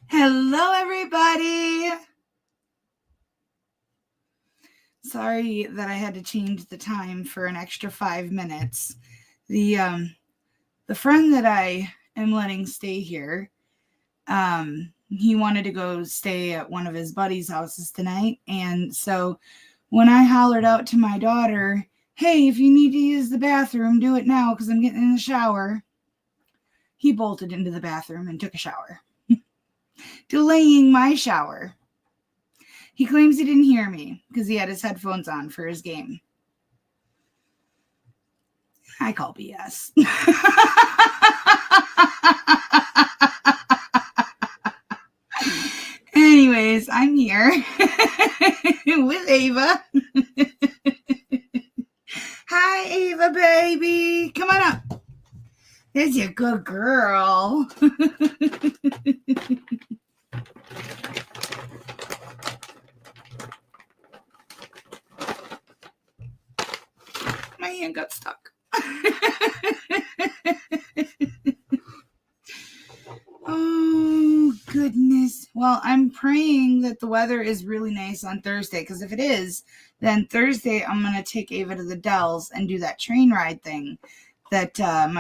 Hello, everybody. Sorry that I had to change the time for an extra 5 minutes. The friend that I am letting stay here, he wanted to go stay at one of his buddies' houses tonight, and so when I hollered out to my daughter, "Hey, if you need to use the bathroom, do it now because I'm getting in the shower," he bolted into the bathroom and took a shower, delaying my shower. He claims he didn't hear me because he had his headphones on for his game. I call BS. Anyways, I'm here with Ava. Hi, Ava, baby. Come on up. There's your good girl. My hand got stuck. Oh, goodness. Well, I'm praying that the weather is really nice on Thursday, because if it is, then Thursday I'm going to take Ava to the Dells and do that train ride thing that that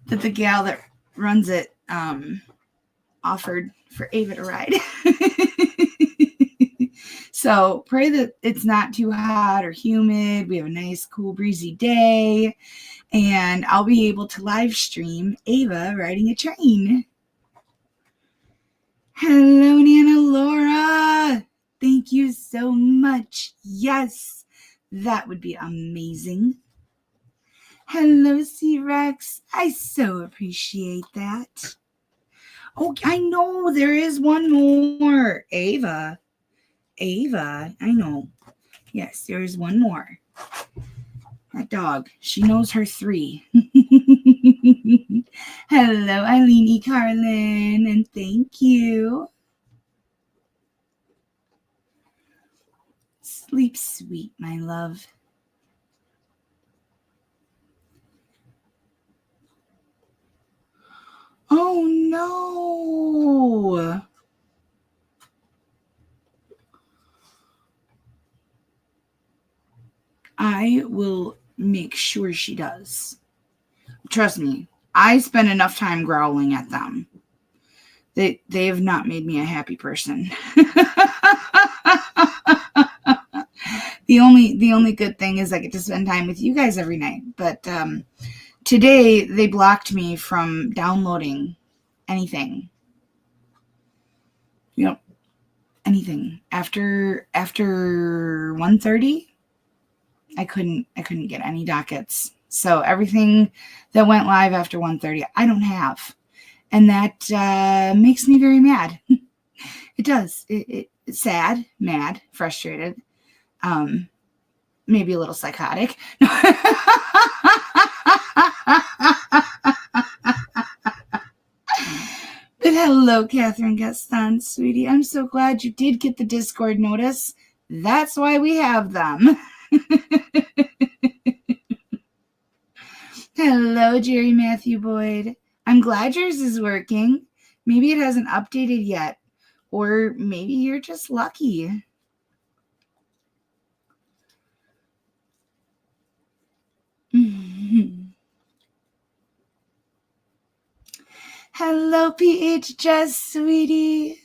the gal that runs it offered for Ava to ride. So pray that it's not too hot or humid. We have a nice, cool, breezy day, and I'll be able to live stream Ava riding a train. Hello, Nana Laura. Thank you so much. Yes, that would be amazing. Hello, C-Rex. I so appreciate that. Oh, I know there is one more. Ava, I know. Yes, there is one more. That dog, she knows her 3. Hello, Eileen E. Carlin, and thank you. Sleep sweet, my love. Oh, no. I will make sure she does. Trust me, I spend enough time growling at them. They have not made me a happy person. The only good thing is I get to spend time with you guys every night. But today they blocked me from downloading anything. Yep, anything after 1:30. I couldn't get any dockets. So everything that went live after 1:30, I don't have. And that makes me very mad. It does. It's sad, mad, frustrated, maybe a little psychotic. But hello, Catherine Gaston, sweetie. I'm so glad you did get the Discord notice. That's why we have them. Hello, Jerry Matthew Boyd. I'm glad yours is working. Maybe it hasn't updated yet, or maybe you're just lucky. Hello, PH Jess, sweetie.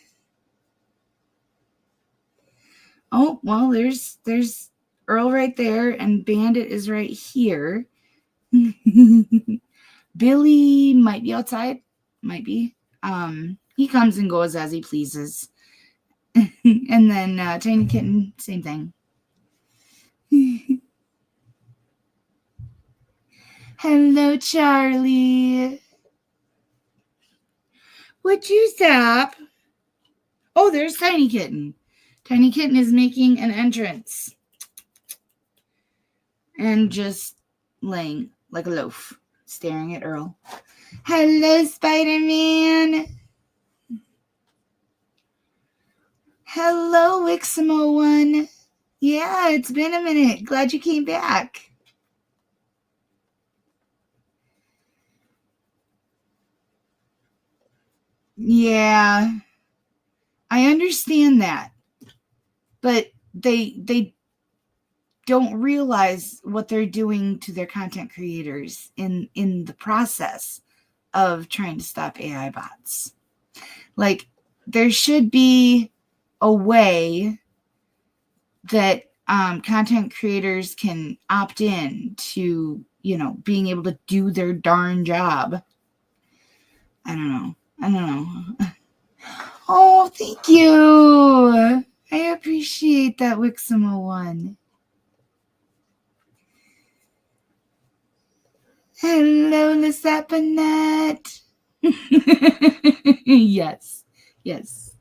Oh, well, there's Earl right there, and Bandit is right here. Billy might be outside. Might be. He comes and goes as he pleases. And then Tiny Kitten, same thing. Hello, Charlie. Would you stop? Oh, there's Tiny Kitten. Tiny Kitten is making an entrance. And just laying like a loaf, staring at Earl. Hello, Spider-Man. Hello, Wixamo1. Yeah, it's been a minute. Glad you came back. Yeah, I understand that, but they don't realize what they're doing to their content creators in the process of trying to stop AI bots. Like, there should be a way that content creators can opt in to, being able to do their darn job. I don't know. I don't know. Oh, thank you. I appreciate that, Wixamo1. Hello, Lisapanet. Yes, yes.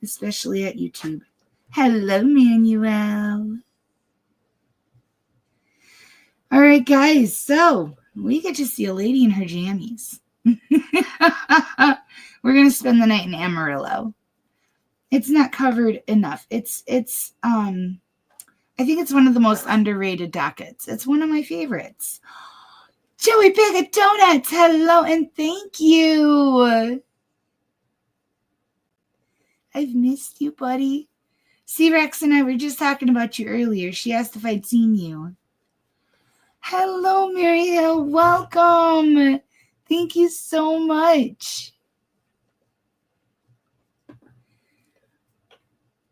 Especially at YouTube. Hello, Manuel. All right, guys. So we get to see a lady in her jammies. We're gonna spend the night in Amarillo. It's not covered enough. I think it's one of the most underrated dockets. It's one of my favorites. Joey Bag of Donuts, hello and thank you. I've missed you, buddy. C-Rex and I were just talking about you earlier. She asked if I'd seen you. Hello, Mary Hill. Welcome. Thank you so much.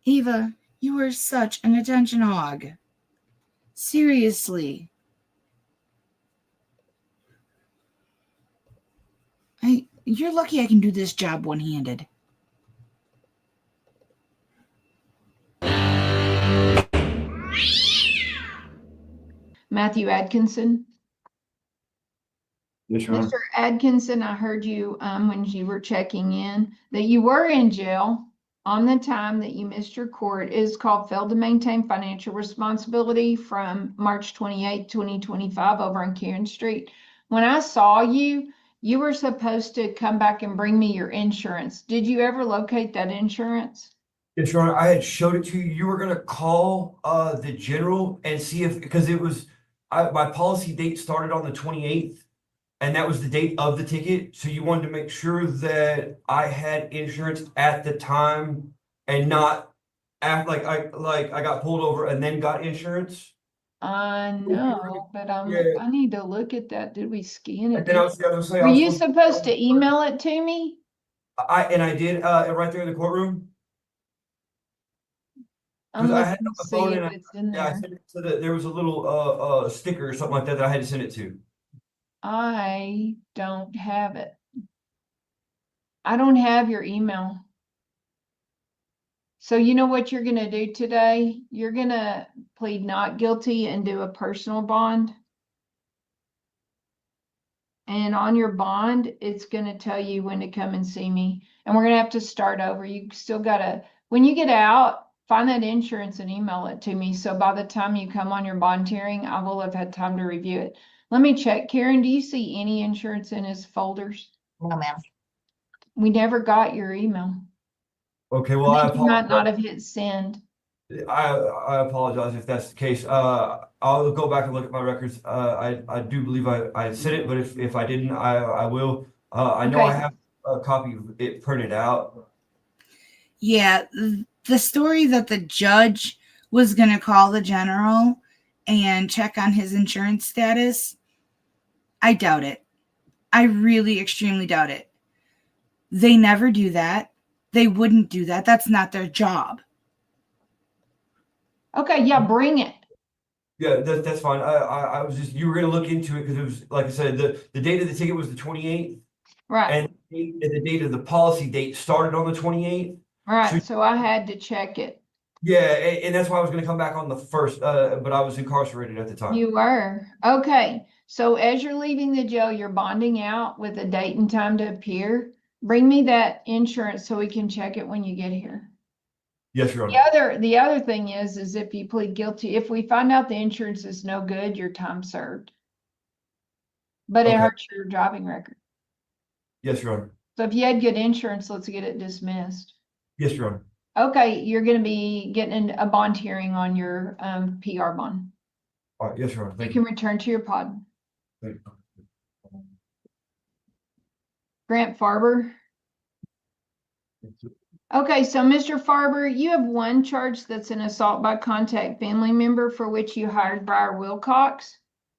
Eva, you are such an attention hog. Seriously. You're lucky I can do this job one-handed. Matthew Atkinson. Yes, Your Honor. Mr. Atkinson, I heard you when you were checking in that you were in jail on the time that you missed your court. It is called failed to maintain financial responsibility from March 28, 2025 over on Karen Street. When I saw you, you were supposed to come back and bring me your insurance. Did you ever locate that insurance? Yes, Your Honor. I had showed it to you. You were gonna call the general and see if, because it was my policy date started on the 28th, and that was the date of the ticket. So you wanted to make sure that I had insurance at the time and not act like I got pulled over and then got insurance. I know, but Yeah. I need to look at that. Did we scan it? And then I was gonna say Were I was you supposed to email it to me? I did right there in the courtroom. I'm Because I looking had it on to my phone see if and it's in yeah, I there. sent it to there was a little sticker or something like that I had to send it to. I don't have it. I don't have your email. So you know what you're gonna do today? You're gonna plead not guilty and do a personal bond. And on your bond, it's gonna tell you when to come and see me. And we're gonna have to start over. You still gotta, when you get out, find that insurance and email it to me. So by the time you come on your bond hearing, I will have had time to review it. Let me check. Karen, do you see any insurance in his folders? No, ma'am. We never got your email. Okay, well I I think you might not apologize. have hit send. I apologize if that's the case. I'll go back and look at my records. I do believe I said it, but if I didn't, I will. I know I Okay. have a copy of it printed out. Yeah, the story that the judge was going to call the general and check on his insurance status, I doubt it. I really extremely doubt it. They never do that. They wouldn't do that. That's not their job. Okay, yeah, bring it. Yeah, that's fine. I was just, you were gonna look into it because it was, like I said, the date of the ticket was the 28th. Right, And the date of the policy date started on the 28th. right. So I had to check it. Yeah, and that's why I was gonna come back on the first, but I was incarcerated at the time. You were. Okay. So as you're leaving the jail, you're bonding out with a date and time to appear. Bring me that insurance so we can check it when you get here. Yes, Your Honor. The other thing is if you plead guilty, if we find out the insurance is no good, your time served. But it Okay. hurts your driving record. Yes, Your Honor. So if you had good insurance, let's get it dismissed. Yes, Your Honor. Okay, you're gonna be getting a bond hearing on your PR bond. All right, yes, Your Honor. You Thank can you. return to your pod. Thank you. Grant Farber. Okay, so Mr. Farber, you have one charge that's an assault by contact family member for which you hired Briar Wilcox.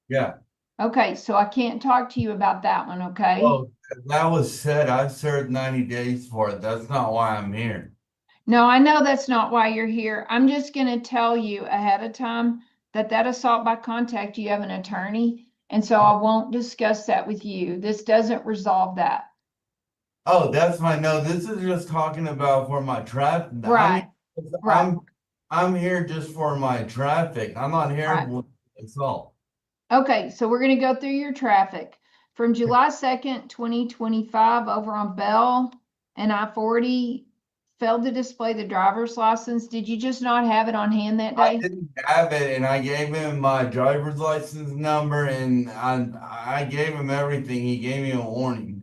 Yeah. Okay, so I can't talk to you about that one, okay? Well, that was said, I served 90 days for it. That's not why I'm here. No, I know that's not why you're here. I'm just gonna tell you ahead of time that that assault by contact, you have an attorney. And so I won't discuss that with you. This doesn't resolve that. Oh, that's my no. This is just talking about for my traffic. Right, right, I'm here just for my traffic. I'm not here right. for assault. Okay, so we're gonna go through your traffic. From July 2nd, 2025, over on Bell and I-40, failed to display the driver's license. Did you just not have it on hand that I day? didn't have it, and I gave him my driver's license number, and I gave him everything. He gave me a warning.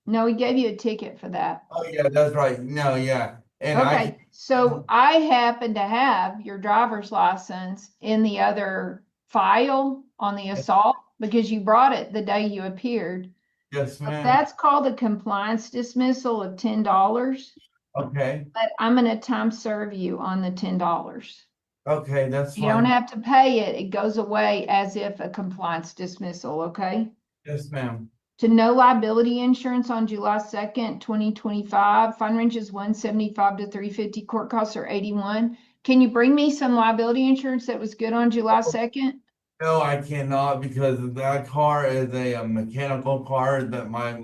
No, he gave you a ticket for that. Oh yeah, that's right. No, yeah, and Okay, so I happen to have your driver's license in the other file on the assault because you brought it the day you appeared. yes, ma'am. That's called a compliance dismissal of $10. Okay, But I'm gonna time serve you on the $10. okay, that's You don't fine. have to pay it. It goes away as if a compliance dismissal, okay? Yes, ma'am. To no liability insurance on July 2nd, 2025. Fine range is 175 to 350. Court costs are 81. Can you bring me some liability insurance that was good on July 2nd? No, I cannot because that car is a mechanical car that my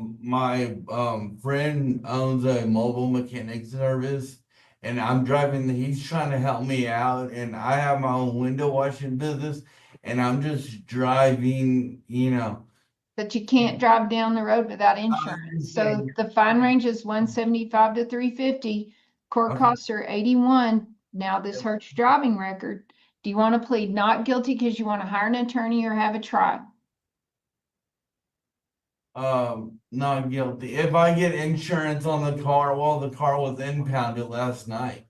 friend owns a mobile mechanic service, and I'm driving. He's trying to help me out, and I have my own window washing business, and I'm just driving. But you can't drive down the road without insurance. So understand. the fine range is 175 to 350. Court Okay. costs are 81. Now this hurts your driving record. Do you want to plead not guilty because you want to hire an attorney or have a trial? Not guilty. If I get insurance on the car, well, the car was impounded last night.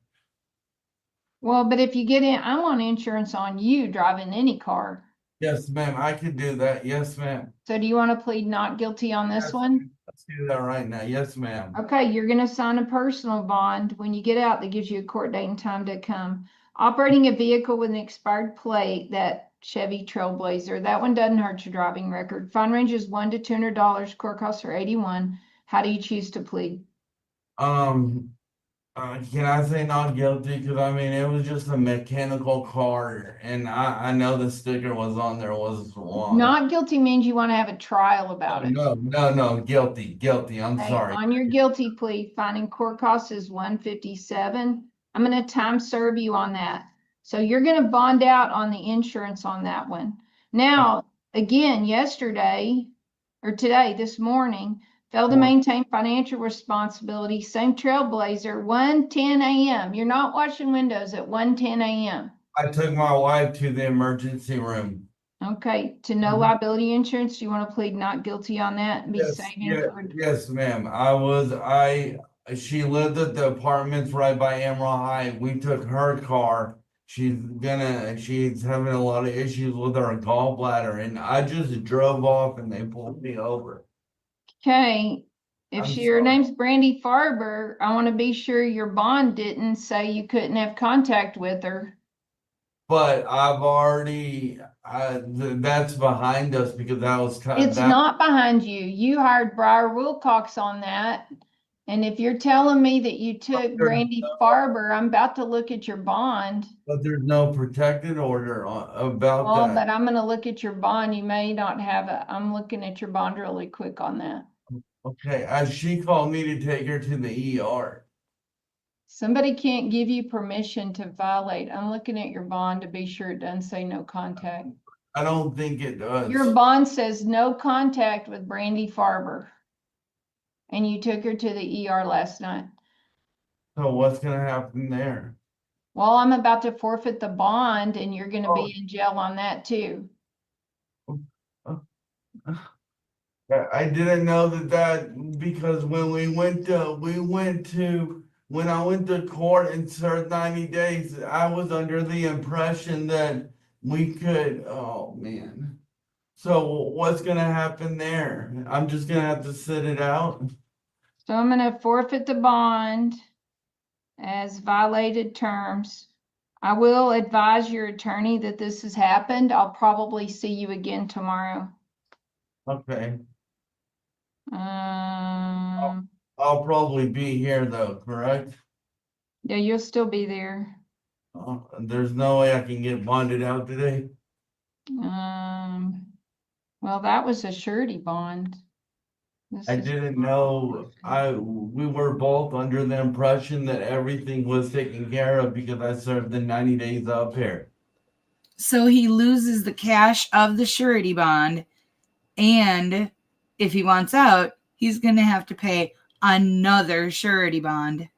Well, but if you get in, I want insurance on you driving any car. Yes, ma'am. I could do that. Yes, ma'am. So do you want to plead not guilty on this Yes. one? Let's do that right now. Yes, ma'am. Okay, you're gonna sign a personal bond when you get out that gives you a court date and time to come. Operating a vehicle with an expired plate, that Chevy Trailblazer, that one doesn't hurt your driving record. Fine range is $1 to $200, court costs are 81. How do you choose to plead? Can I say not guilty? Because I mean, it was just a mechanical car, and I know the sticker was on there was wrong. Not guilty means you want to have a trial about it. No, guilty. I'm Okay, sorry. on your guilty plea, finding court costs is 157. I'm gonna time serve you on that. So you're gonna bond out on the insurance on that one. Now, again, yesterday or today, this morning, failed to maintain financial responsibility, same Trailblazer, 1:10 a.m. You're not washing windows at 1:10 a.m. I took my wife to the emergency room. Okay, to no Mhm. liability insurance, do you want to plead not guilty on that and be saving for? Yes, ma'am. She lived at the apartments right by Emerald High. We took her car. She's having a lot of issues with her gallbladder, and I just drove off and they pulled me over. Okay, if I'm your sorry. name's Brandy Farber, I want to be sure your bond didn't say you couldn't have contact with her. But I've already, that's behind us because that was It's not behind you. You hired Briar Wilcox on that. And if you're telling me that you took Brandy Farber, I'm about to look at your bond. But there's no protected order about Well, that. but I'm gonna look at your bond. You may not have a, I'm looking at your bond really quick on that. Okay, she called me to take her to the ER. Somebody can't give you permission to violate. I'm looking at your bond to be sure it doesn't say no contact. I don't think it does. Your bond says no contact with Brandy Farber. And you took her to the ER last night. So what's gonna happen there? Well, I'm about to forfeit the bond and you're gonna be in jail on that too. I didn't know that because when when I went to court and served 90 days, I was under the impression that we could, oh man. So what's gonna happen there? I'm just gonna have to sit it out. So I'm gonna forfeit the bond as violated terms. I will advise your attorney that this has happened. I'll probably see you again tomorrow. Okay, Um, I'll probably be here though, correct? yeah, you'll still be there. There's no way I can get bonded out today? Well, that was a surety bond. This I is- didn't know, we were both under the impression that everything was taken care of because I served the 90 days up here. So he loses the cash of the surety bond, and if he wants out, he's going to have to pay another surety bond.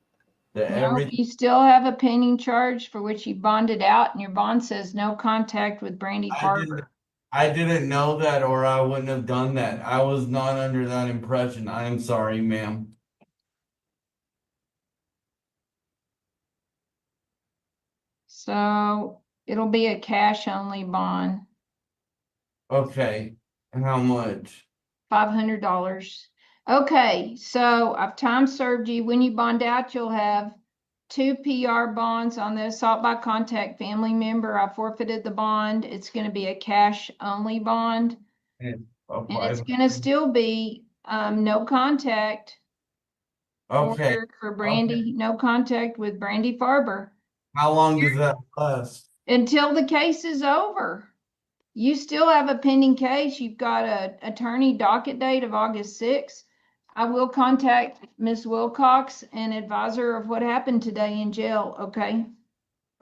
That No, every, you still have a pending charge for which you bonded out, and your bond says no contact with Brandy I didn't, Farber. I didn't know that or I wouldn't have done that. I was not under that impression. I am sorry, ma'am. So it'll be a cash only bond, Okay, how much? $500. Okay, so I've time served you. When you bond out, you'll have 2 PR bonds on the assault by contact family member. I forfeited the bond. It's gonna be a cash only bond. And And it's gonna still be, no contact Okay, for Brandy, no contact with Brandy Farber how long does that last? until the case is over. You still have a pending case. You've got a attorney docket date of August 6th. I will contact Ms. Wilcox and advise her of what happened today in jail, okay?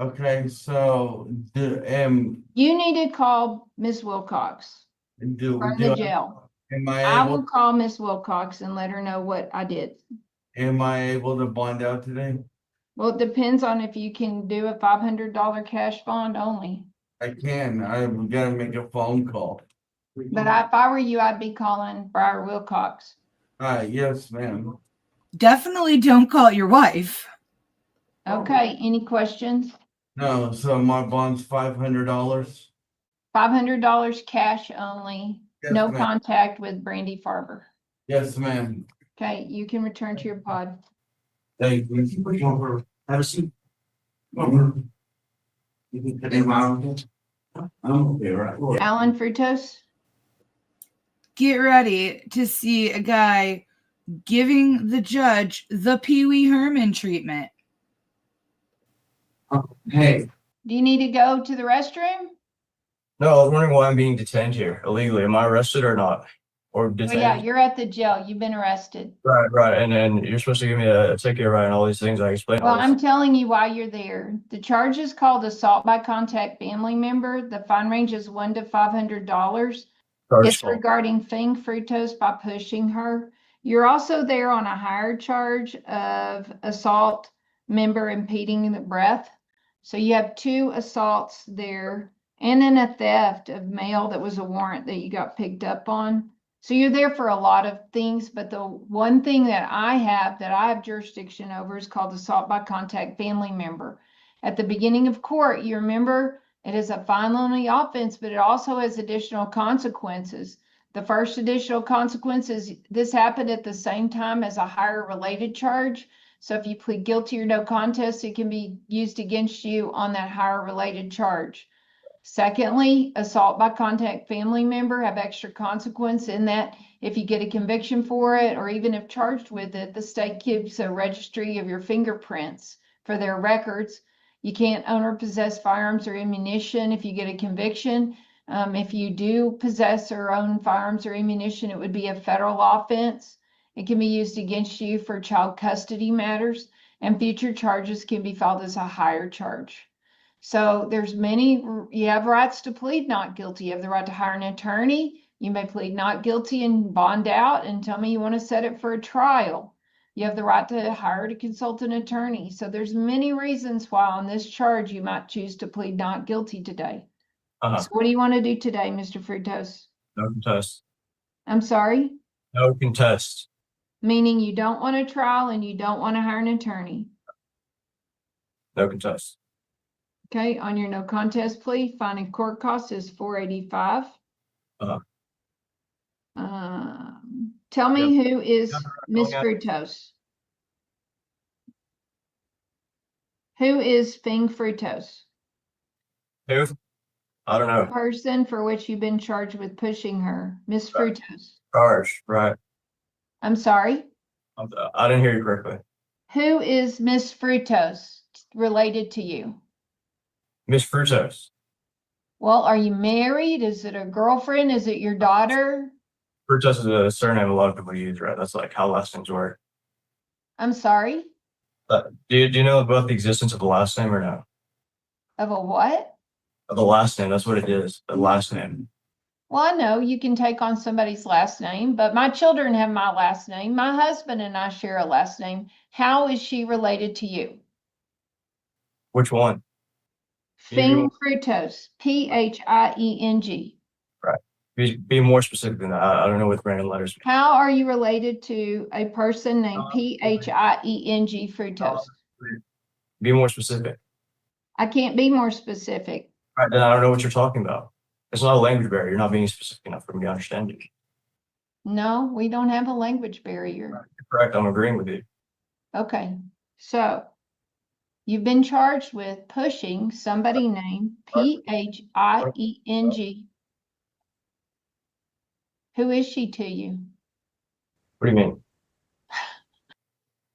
Okay, so You need to call Ms. Wilcox from the jail. am I I will able, call Ms. Wilcox and let her know what I did. am I able to bond out today? Well, it depends on if you can do a $500 cash bond only. I can, I've gotta make a phone call. But if I were you, I'd be calling Briar Wilcox. Yes, ma'am. Definitely don't call your wife. Okay, any questions? No, so my bond's $500? $500 cash only, Yes, no ma'am. contact with Brandy Farber. Yes, ma'am. Okay, you can return to your pod. Thank you. Have a seat. You can get him out. I'm okay, right? Alan Frutos? Get ready to see a guy giving the judge the Pee Wee Herman treatment. Hey, Do you need to go to the restroom? No, I was wondering why I'm being detained here illegally. Am I arrested or not? Or Oh detained? yeah, you're at the jail. You've been arrested. Right. And then you're supposed to give me a ticket, right? And all these things I explained. Well, all I'm this. telling you why you're there. The charge is called assault by contact family member. The fine range is $100 to $500. Charge It's full. regarding Fing Frutos by pushing her. You're also there on a higher charge of assault member impeding the breath. So you have 2 assaults there and then a theft of mail that was a warrant that you got picked up on. So you're there for a lot of things, but the one thing that I have jurisdiction over is called assault by contact family member. At the beginning of court, you remember it is a fine-only offense, but it also has additional consequences. The first additional consequence is this happened at the same time as a higher related charge. So if you plead guilty or no contest, it can be used against you on that higher related charge. Secondly, assault by contact family member have extra consequence in that if you get a conviction for it, or even if charged with it, the state keeps a registry of your fingerprints for their records. You can't own or possess firearms or ammunition if you get a conviction. If you do possess or own firearms or ammunition, it would be a federal offense. It can be used against you for child custody matters, and future charges can be filed as a higher charge. So there's you have rights to plead not guilty. You have the right to hire an attorney. You may plead not guilty and bond out and tell me you want to set it for a trial. You have the right to hire to consult an attorney. So there's many reasons why on this charge you might choose to plead not guilty today. So what do you want to do today, Mr. Frutos? No contest. I'm sorry? No contest. Meaning you don't want a trial and you don't want to hire an attorney. No contest. Okay, on your no contest plea, fine and court cost is $485. Tell me who is Yeah, Miss going out. Fructose? Who is Fing Fructose? Who? I don't know. Person for which you've been charged with pushing her, Miss Right. Fructose. Charge, right. I'm sorry. I didn't hear you correctly. Who is Miss Fructose related to you? Miss Fructose. Well, are you married? Is it a girlfriend? Is it your daughter? Fructose is a surname a lot of people use, right? That's like how last names work. I'm sorry. Do you know about the existence of the last name or no? Of a what? Of the last name, that's what it is. The last name. Well, I know you can take on somebody's last name, but my children have my last name. My husband and I share a last name. How is she related to you? Which one? Fing Fructose, P-H-I-E-N-G. Right. Be more specific than that. I don't know what random letters. How are you related to a person named P-H-I-E-N-G Fructose? Be more specific. I can't be more specific. Right, then I don't know what you're talking about. It's not a language barrier. You're not being specific enough for me to understand you. No, we don't have a language barrier. You're correct. I'm agreeing with you. Okay, so you've been charged with pushing somebody named P-H-I-E-N-G. Who is she to you? What do you mean?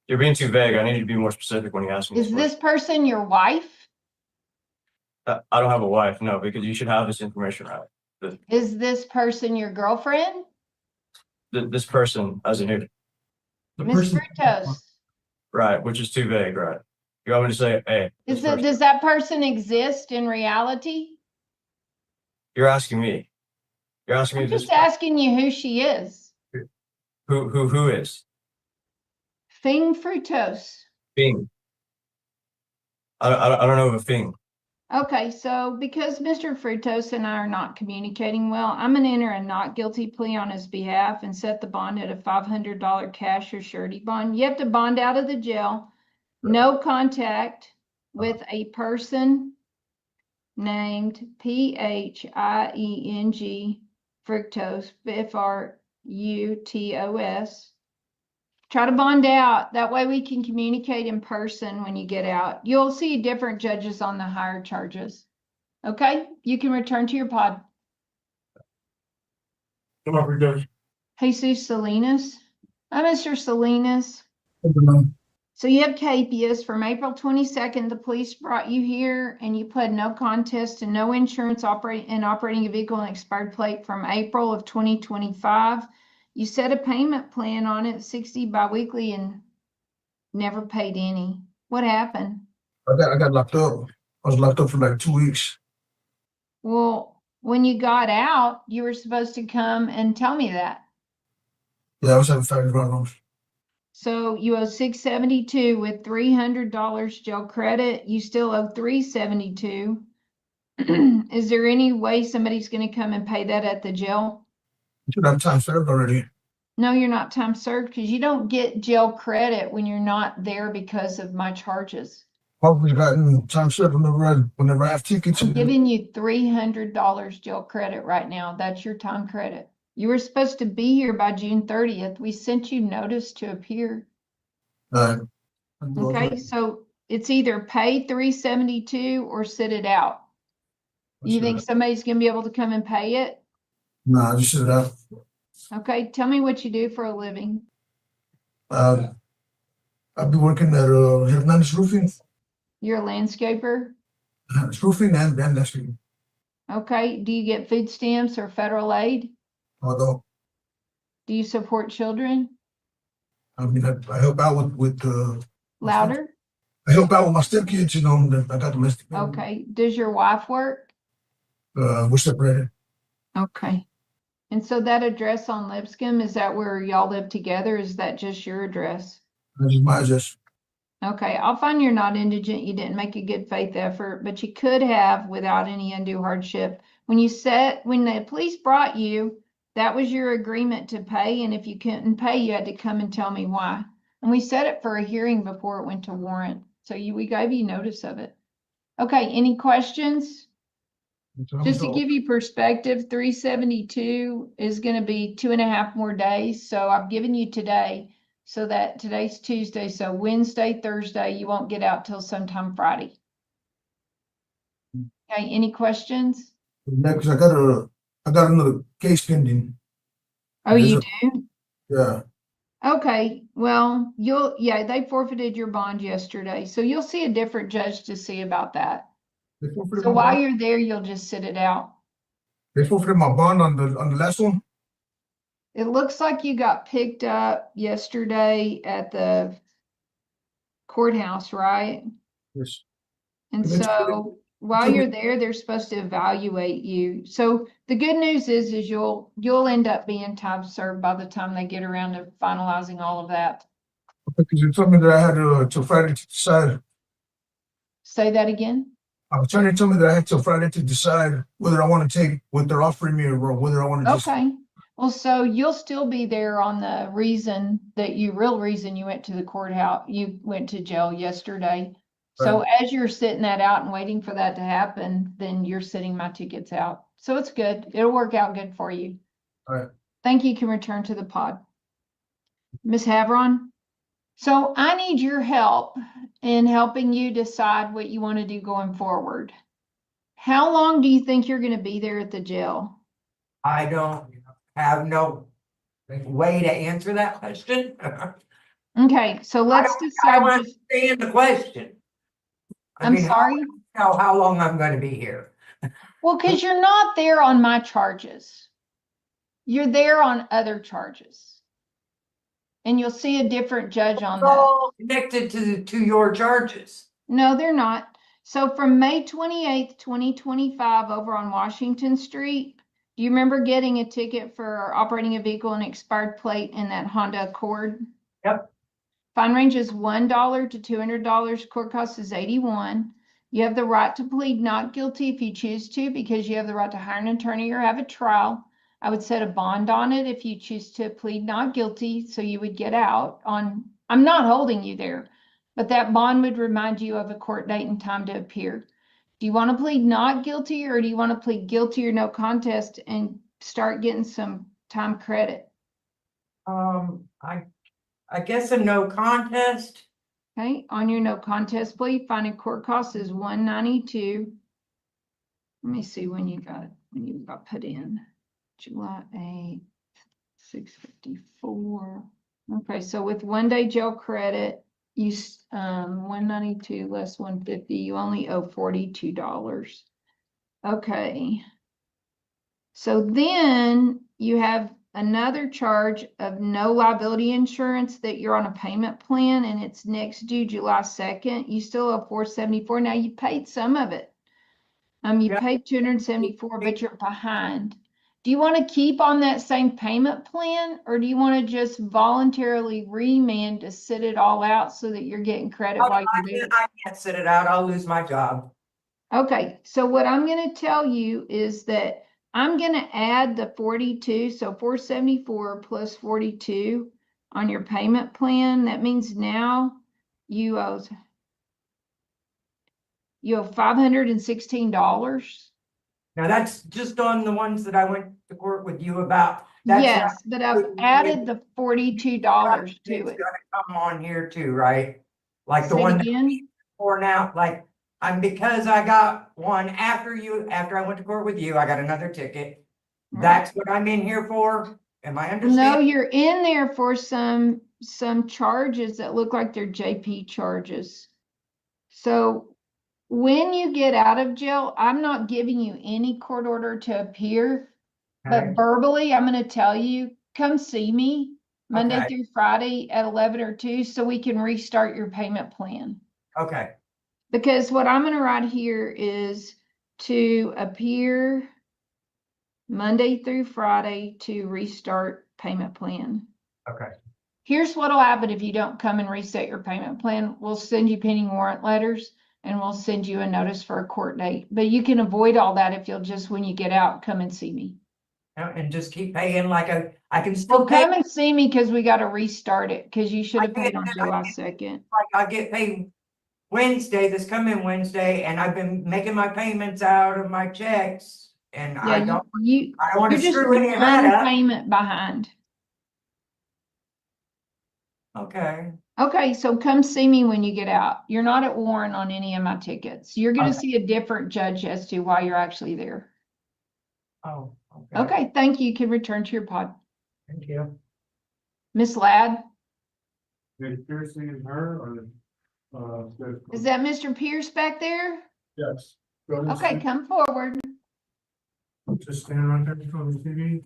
You're being too vague. I need you to be more specific when you ask me Is this question. person your wife? I don't have a wife, no, because you should have this information right. Is this person your girlfriend? This person as a new, The Miss person, Fructose, right, which is too vague, right? You want me to say, hey, this person. does that person exist in reality? You're asking me. You're asking me I'm this. just asking you who she is. Who is? Fing Fructose. Bing. I don't know of a thing. Okay, so because Mr. Fructose and I are not communicating well, I'm gonna enter a not guilty plea on his behalf and set the bond at a $500 cash or surety bond. You have to bond out of the jail. No contact with a person named P-H-I-E-N-G Fructose, F-R-U-T-O-S. Try to bond out. That way we can communicate in person when you get out. You'll see different judges on the higher charges. Okay, you can return to your pod. Come on, Fructose. Jesus Salinas. Hi, Mr. Salinas. So you have capias from April 22nd. The police brought you here and you pled no contest and no insurance operating a vehicle and expired plate from April of 2025. You set a payment plan on it, 60 biweekly, and never paid any. What happened? I got locked up. I was locked up for like 2 weeks. Well, when you got out, you were supposed to come and tell me that. Yeah, I was having family problems. So you owe $672 with $300 jail credit. You still owe $372. Is there any way somebody's going to come and pay that at the jail? Should have time served already. No, you're not time served because you don't get jail credit when you're not there because of my charges. Probably gotten time served whenever I have tickets. I'm giving you $300 jail credit right now. That's your time credit. You were supposed to be here by June 30th. We sent you notice to appear. Okay, so it's either pay $372 or sit it out. You think somebody's gonna be able to come and pay it? Nah, just sit it out. Okay, tell me what you do for a living. I'll be working at Hernandez Roofing. You're a landscaper? It's roofing and landscaping. Okay, do you get food stamps or federal aid? Although, Do you support children? I mean, I help out with Louder? I help out with my stepkids, you know, that I got domestic. Okay, does your wife work? We're separated. Okay. And so that address on Lipscomb, is that where y'all live together? Is that just your address? This is my address. Okay, I'll find you're not indigent. You didn't make a good faith effort, but you could have without any undue hardship. When the police brought you, that was your agreement to pay. And if you couldn't pay, you had to come and tell me why. And we set it for a hearing before it went to warrant. So we gave you notice of it. Okay, any questions? Just to give you perspective, 372 is gonna be 2.5 more days, so I've given you today. So that today's Tuesday, so Wednesday, Thursday, you won't get out till sometime Friday. Okay, any questions? Yeah, because I got another case pending. Oh, you There's do? Yeah, Okay, well, yeah, they forfeited your bond yesterday, so you'll see a different judge to see about that. they forfeited So my while bond. you're there, you'll just sit it out. They forfeited my bond on the last one. It looks like you got picked up yesterday at the courthouse, right? Yes. And That's good. so while you're there, they're supposed to evaluate you. So the good news is you'll end up being time served by the time they get around to finalizing all of that. Because you told me that I had till Friday to decide. Say that again. Attorney told me that I had till Friday to decide whether I want to take what they're offering me or whether I want to just. Okay. Well, so you'll still be there on the real reason you went to the courthouse, you went to jail yesterday. So as you're sitting that out and waiting for that to happen, then you're sitting my tickets out. So it's good. It'll work out good for you. All right. Thank you. You can return to the pod. Ms. Havron? So I need your help in helping you decide what you want to do going forward. How long do you think you're going to be there at the jail? I don't have no way to answer that question. Okay, so let's I decide. don't understand the question. I'm sorry? How long I'm gonna be here. Well, because you're not there on my charges. You're there on other charges. And you'll see a different judge on It's that. all connected to your charges. No, they're not. So from May 28th, 2025 over on Washington Street, do you remember getting a ticket for operating a vehicle and expired plate in that Honda Accord? Yep. Fine range is $1 to $200. Court cost is $81. You have the right to plead not guilty if you choose to, because you have the right to hire an attorney or have a trial. I would set a bond on it if you choose to plead not guilty, so you would get out on, I'm not holding you there, but that bond would remind you of a court date and time to appear. Do you want to plead not guilty, or do you want to plead guilty or no contest and start getting some time credit? I guess a no contest. Okay, on your no contest plea, finding court cost is $192. Let me see when you got put in. July 8th, 654. Okay, so with 1 day jail credit, you 192 less 150, you only owe $42. Okay. So then you have another charge of no liability insurance that you're on a payment plan and it's next due July 2nd. You still owe $474. Now you paid some of it. You paid $274, but you're behind. Do you want to keep on that same payment plan, or do you want to just voluntarily remand to sit it all out so that you're getting credit while you're there? I can't sit it out. I'll lose my job. Okay, so what I'm going to tell you is that I'm going to add the 42, so 474 plus 42 on your payment plan. That means now you owe $516. Now that's just on the ones that I went to court with you about. That's Yes, but I've added the $42 to it's it. gonna come on here too, right? Like the Say it one again? for now, like because I got one after I went to court with you, I got another ticket. Right. That's what I'm in here for. Am I No, understanding? you're in there for some charges that look like they're JP charges. So when you get out of jail, I'm not giving you any court order to appear, but Okay. verbally, I'm going to tell you, come see me Monday Okay. through Friday at 11 or 2 so we can restart your payment plan. Okay. Because what I'm going to write here is to appear Monday through Friday to restart payment plan. Okay. Here's what'll happen if you don't come and reset your payment plan. We'll send you pending warrant letters and we'll send you a notice for a court date. But you can avoid all that if you'll just, when you get out, come and see me. And just keep paying like I can still Well, pay. come and see me because we got to restart it because you should have I paid get on that. July 2nd. Like I get paid Wednesday, this coming Wednesday, and I've been making my payments out of my checks. And I Yeah, don't you, want you're to just screw any of that one up. payment behind. Okay. Okay, so come see me when you get out. You're not at Warren on any of my tickets. You're gonna Okay. see a different judge as to why you're actually there. Oh, okay. Okay, thank you. You can return to your pod. Thank you. Miss Ladd, Is Piercing and her or, is that Mr. Pierce back there? Yes. Go to the Okay, street. come forward. Just stand right there in front of the TV.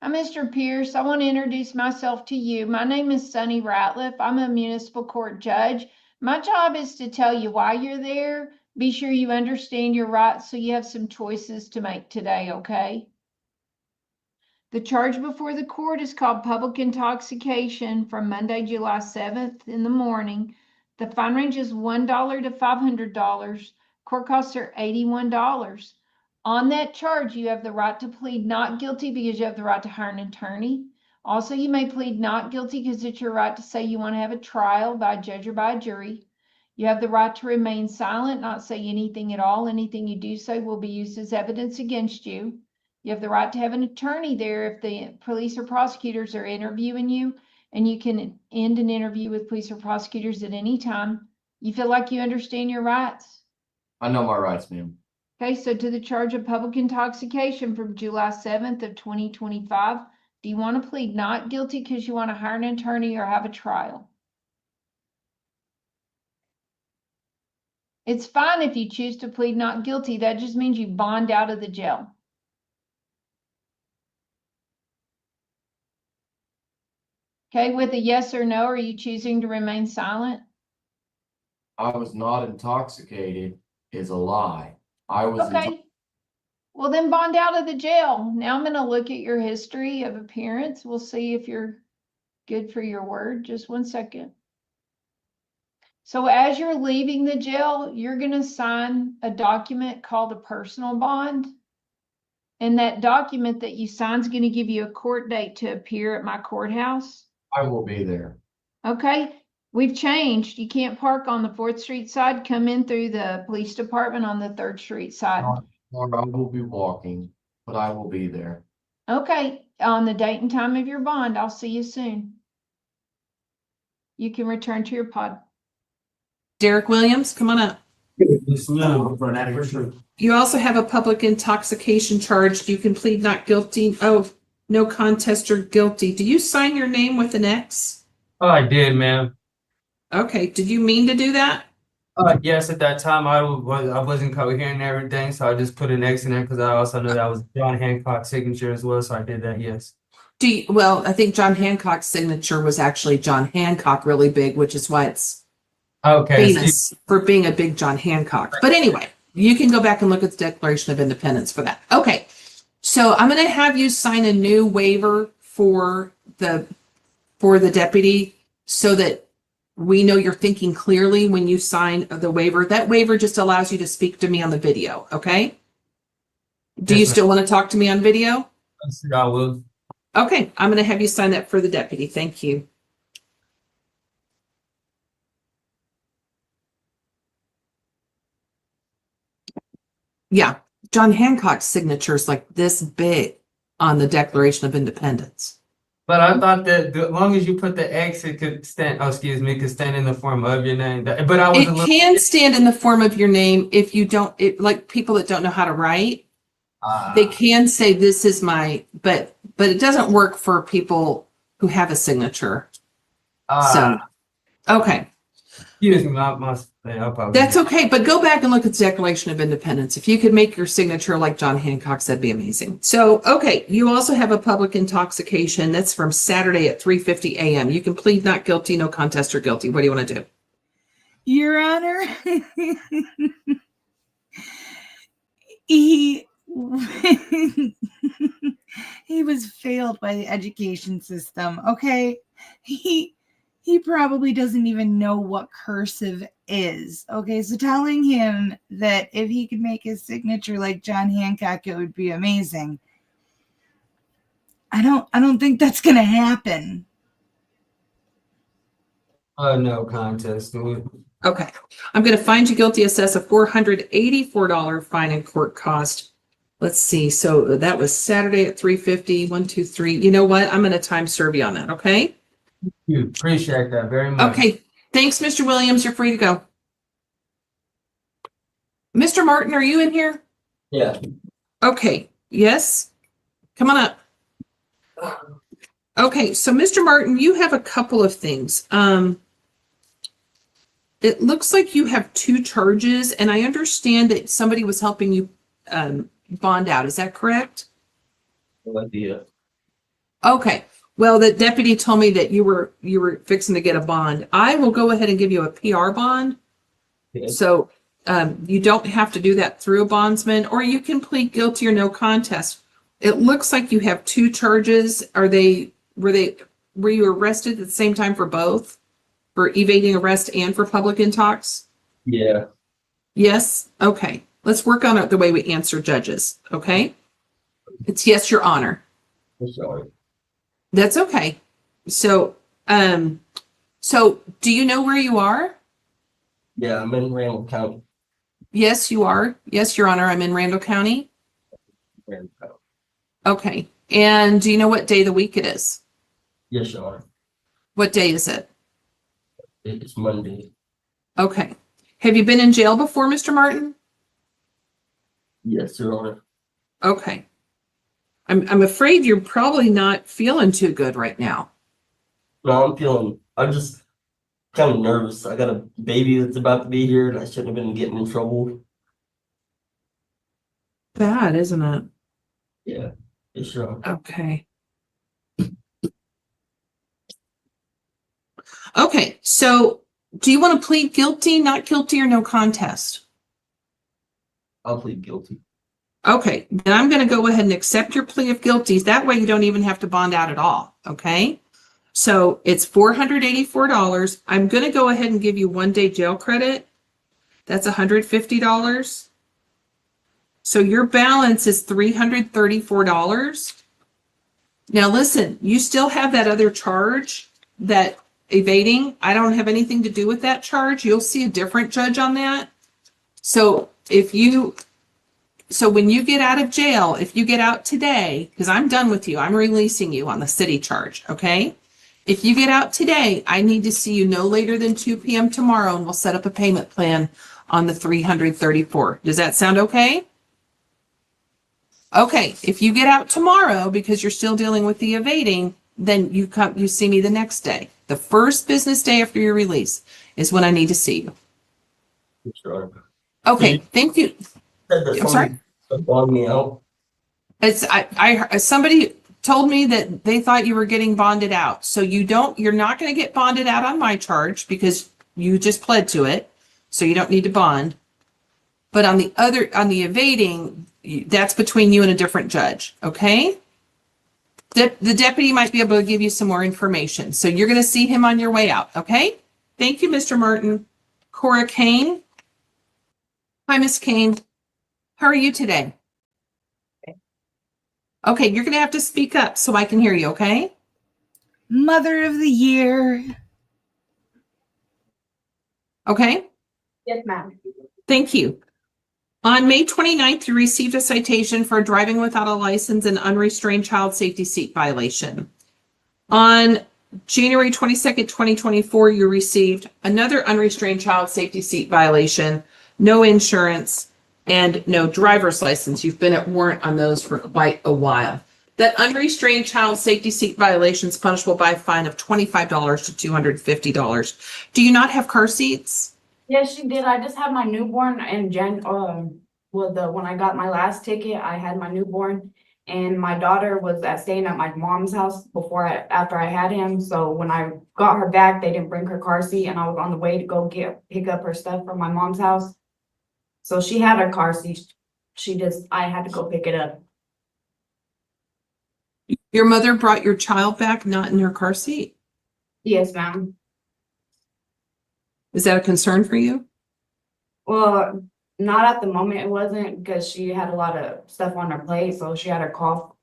I'm Mr. Pierce. I want to introduce myself to you. My name is Sunny Ratliff. I'm a municipal court judge. My job is to tell you why you're there. Be sure you understand your rights so you have some choices to make today, okay? The charge before the court is called public intoxication from Monday, July 7th in the morning. The fine range is $1 to $500. Court costs are $81. On that charge, you have the right to plead not guilty because you have the right to hire an attorney. Also, you may plead not guilty because it's your right to say you want to have a trial by a judge or by a jury. You have the right to remain silent, not say anything at all. Anything you do say will be used as evidence against you. You have the right to have an attorney there if the police or prosecutors are interviewing you, and you can end an interview with police or prosecutors at any time. You feel like you understand your rights? I know my rights, ma'am. Okay, so to the charge of public intoxication from July 7th of 2025, do you want to plead not guilty because you want to hire an attorney or have a trial? It's fine if you choose to plead not guilty. That just means you bond out of the jail. Okay, with a yes or no, are you choosing to remain silent? I was not intoxicated is a lie. I was Okay. Well, then bond out of the jail. Now I'm going to look at your history of appearance. We'll see if you're good for your word. Just one second. So as you're leaving the jail, you're going to sign a document called a personal bond. And that document that you sign is going to give you a court date to appear at my courthouse. I will be there. Okay, we've changed. You can't park on the 4th Street side. Come in through the police department on the 3rd Street side. Or I will be walking, but I will be there. Okay, on the date and time of your bond, I'll see you soon. You can return to your pod. Derek Williams, come on up. for an adversary? You also have a public intoxication charge. You can plead not guilty. Oh, no contest or guilty. Do you sign your name with an X? Oh, I did, ma'am. Okay. Did you mean to do that? Yes, at that time I wasn't coherent and everything, so I just put an X in there because I also know that was John Hancock's signature as well, so I did that. Yes. Well, I think John Hancock's signature was actually John Hancock really big, which is why it's Okay. famous for being a big John Hancock. But anyway, you can go back and look at the Declaration of Independence for that. Okay. So I'm going to have you sign a new waiver for the deputy so that we know you're thinking clearly when you sign the waiver. That waiver just allows you to speak to me on the video. Okay. Do you still want to talk to me on video? I will. Okay. I'm going to have you sign that for the deputy. Thank you. Yeah. John Hancock's signature is like this big on the Declaration of Independence. But I thought that as long as you put the X, it could stand. Oh, excuse me, could stand in the form of your name. But I was It can stand in the form of your name if you don't. Like people that don't know how to write, they can say this is my. But it doesn't work for people who have a signature. So, okay. Excuse me, I must. I apologize. That's okay, but go back and look at the Declaration of Independence. If you could make your signature like John Hancock's, that'd be amazing. So, okay, you also have a public intoxication. That's from Saturday at 3:50 a.m. You can plead not guilty, no contest or guilty. What do you want to do? Your Honor, he he was failed by the education system. Okay, he probably doesn't even know what cursive is. Okay, so telling him that if he could make his signature like John Hancock, it would be amazing. I don't think that's gonna happen. No contest. Okay, I'm gonna find you guilty, assess a $484 fine and court cost. Let's see, so that was Saturday at 3:50, 1, 2, 3. You know what? I'm gonna time serve you on that, okay? You appreciate that very much. Okay, thanks, Mr. Williams. You're free to go. Mr. Martin, are you in here? Yeah. Okay, yes? Come on up. Okay, so Mr. Martin, you have a couple of things. It looks like you have 2 charges, and I understand that somebody was helping you bond out. Is that correct? No idea. Okay. Well, the deputy told me that you were fixing to get a bond. I will go ahead and give you a PR bond. Okay. So you don't have to do that through a bondsman, or you can plead guilty or no contest. It looks like you have 2 charges. Were you arrested at the same time for both? For evading arrest and for public intox? Yeah. Yes? Okay. Let's work on it the way we answer judges, okay? It's yes, Your Honor. I'm sorry. That's okay. So, do you know where you are? Yeah, I'm in Randall County. Yes, you are. Yes, Your Honor, I'm in Randall County. Randall County. Okay. And do you know what day of the week it is? Yes, Your Honor. What day is it? It's Monday. Okay. Have you been in jail before, Mr. Martin? Yes, Your Honor. Okay. I'm afraid you're probably not feeling too good right now. No, I'm just kind of nervous. I got a baby that's about to be here and I shouldn't have been getting in trouble. Bad, isn't it? Yeah. Yes, Your Honor. Okay. Okay, so do you want to plead guilty, not guilty, or no contest? I'll plead guilty. Okay, then I'm going to go ahead and accept your plea of guilty. That way you don't even have to bond out at all, okay? So it's $484. I'm going to go ahead and give you 1 day jail credit. That's $150. So your balance is $334. Now listen, you still have that other charge, that evading. I don't have anything to do with that charge. You'll see a different judge on that. So when you get out of jail, if you get out today, because I'm done with you, I'm releasing you on the city charge, okay? If you get out today, I need to see you no later than 2 p.m. tomorrow, and we'll set up a payment plan on the $334. Does that sound okay? Okay, if you get out tomorrow because you're still dealing with the evading, then you see me the next day. The first business day after your release is when I need to see you. Yes, Your Honor. Okay, thank you. Said that I'm sorry? bond me out. Somebody told me that they thought you were getting bonded out. So you're not going to get bonded out on my charge because you just pled to it. So you don't need to bond. But on the evading, that's between you and a different judge. Okay. The deputy might be able to give you some more information. So you're going to see him on your way out. Okay. Thank you, Mr. Martin. Cora Kane. Hi, Miss Kane. How are you today? Okay, you're going to have to speak up so I can hear you, okay? Mother of the Year. Okay? Yes, ma'am. Thank you. On May 29th, you received a citation for driving without a license and unrestrained child safety seat violation. On January 22nd, 2024, you received another unrestrained child safety seat violation, no insurance, and no driver's license. You've been at warrant on those for quite a while. That unrestrained child safety seat violation is punishable by a fine of $25 to $250. Do you not have car seats? Yes, she did. I just had my newborn in when I got my last ticket, I had my newborn and my daughter was staying at my mom's house after I had him. So when I got her back, they didn't bring her car seat and I was on the way to go pick up her stuff from my mom's house. So she had her car seat. I had to go pick it up. Your mother brought your child back not in her car seat? Yes, ma'am. Is that a concern for you? Well, not at the moment. It wasn't because she had a lot of stuff on her plate. So she had her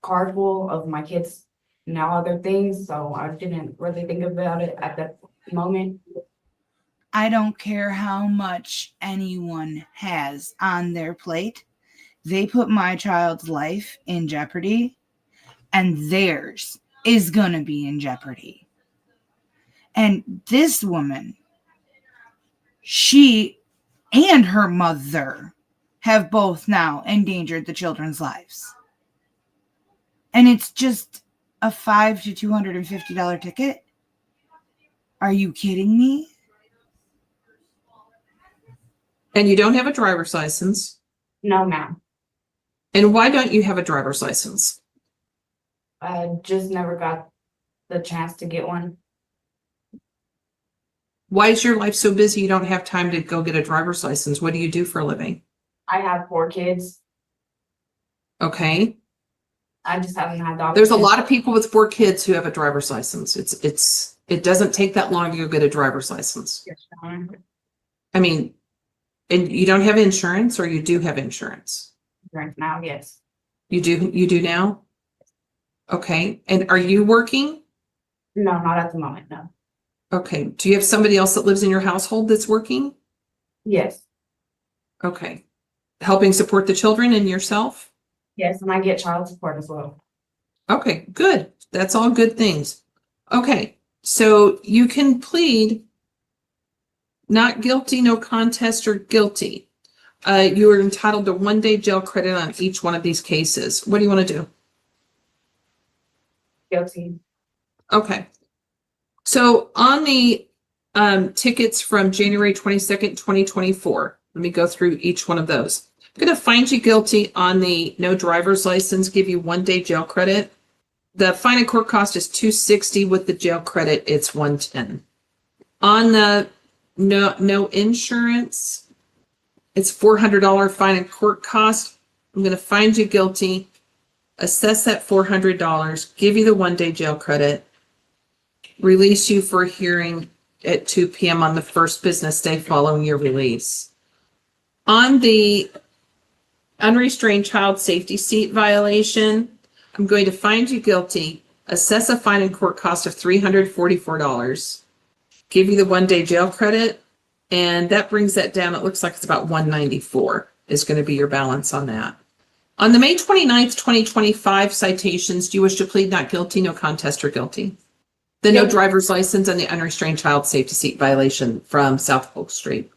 car full of my kids and now other things. So I didn't really think about it at moment. I don't care how much anyone has on their plate. They put my child's life in jeopardy, and theirs is going to be in jeopardy. And this woman, she and her mother have both now endangered the children's lives. And it's just a $5 to $250 ticket? Are you kidding me? And you don't have a driver's license. No, ma'am. And why don't you have a driver's license? I just never got the chance to get one. Why is your life so busy you don't have time to go get a driver's license? What do you do for a living? I have 4 kids. Okay. I just haven't had the There's a opportunity. lot of people with 4 kids who have a driver's license. It doesn't take that long to go get a driver's license. Yes, Your Honor. I mean, and you don't have insurance, or you do have insurance? Right now, yes. You do now? Okay. And are you working? No, not at the moment, no. Okay. Do you have somebody else that lives in your household that's working? Yes, Okay. Helping support the children and yourself? yes, and I get child support as well. Okay, good. That's all good things. Okay, so you can plead not guilty, no contest, or guilty. You are entitled to 1 day jail credit on each one of these cases. What do you want to do? Guilty. Okay. So on the tickets from January 22nd, 2024, let me go through each one of those. I'm going to find you guilty on the no driver's license, give you 1 day jail credit. The fine and court cost is $260. With the jail credit, it's $110. On the no insurance, it's $400 fine and court cost. I'm going to find you guilty, assess that $400, give you the 1 day jail credit, release you for hearing at 2 p.m. on the first business day following your release. On the unrestrained child safety seat violation, I'm going to find you guilty, assess a fine and court cost of $344, give you the 1 day jail credit, and that brings that down. It looks like it's about $194 is going to be your balance on that. On the May 29th, 2025 citations, do you wish to plead not guilty, no contest, or guilty? The no driver's license and the unrestrained child safety seat violation from South Polk Street.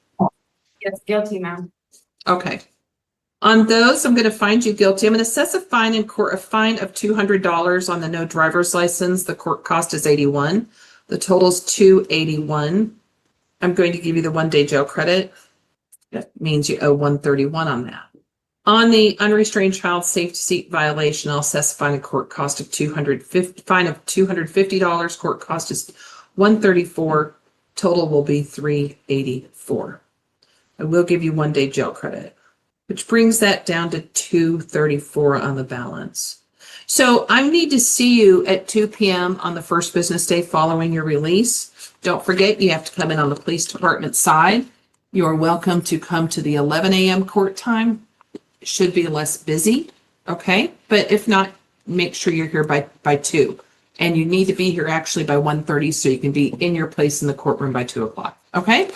Yes, guilty, ma'am. Okay. On those, I'm going to find you guilty. I'm going to assess a fine in court, a fine of $200 on the no driver's license. The court cost is $81. The total is $281. I'm going to give you the 1 day jail credit. That means you owe $131 on that. On the unrestrained child safety seat violation, I'll assess a fine and court cost of $250. Court cost is $134. Total will be $384. I will give you 1 day jail credit, which brings that down to $234 on the balance. So I need to see you at 2 p.m. on the first business day following your release. Don't forget, you have to come in on the police department side. You are welcome to come to the 11 a.m. court time. It should be less busy, okay? But if not, make sure you're here by 2. And you need to be here actually by 1:30 so you can be in your place in the courtroom by 2 o'clock, okay?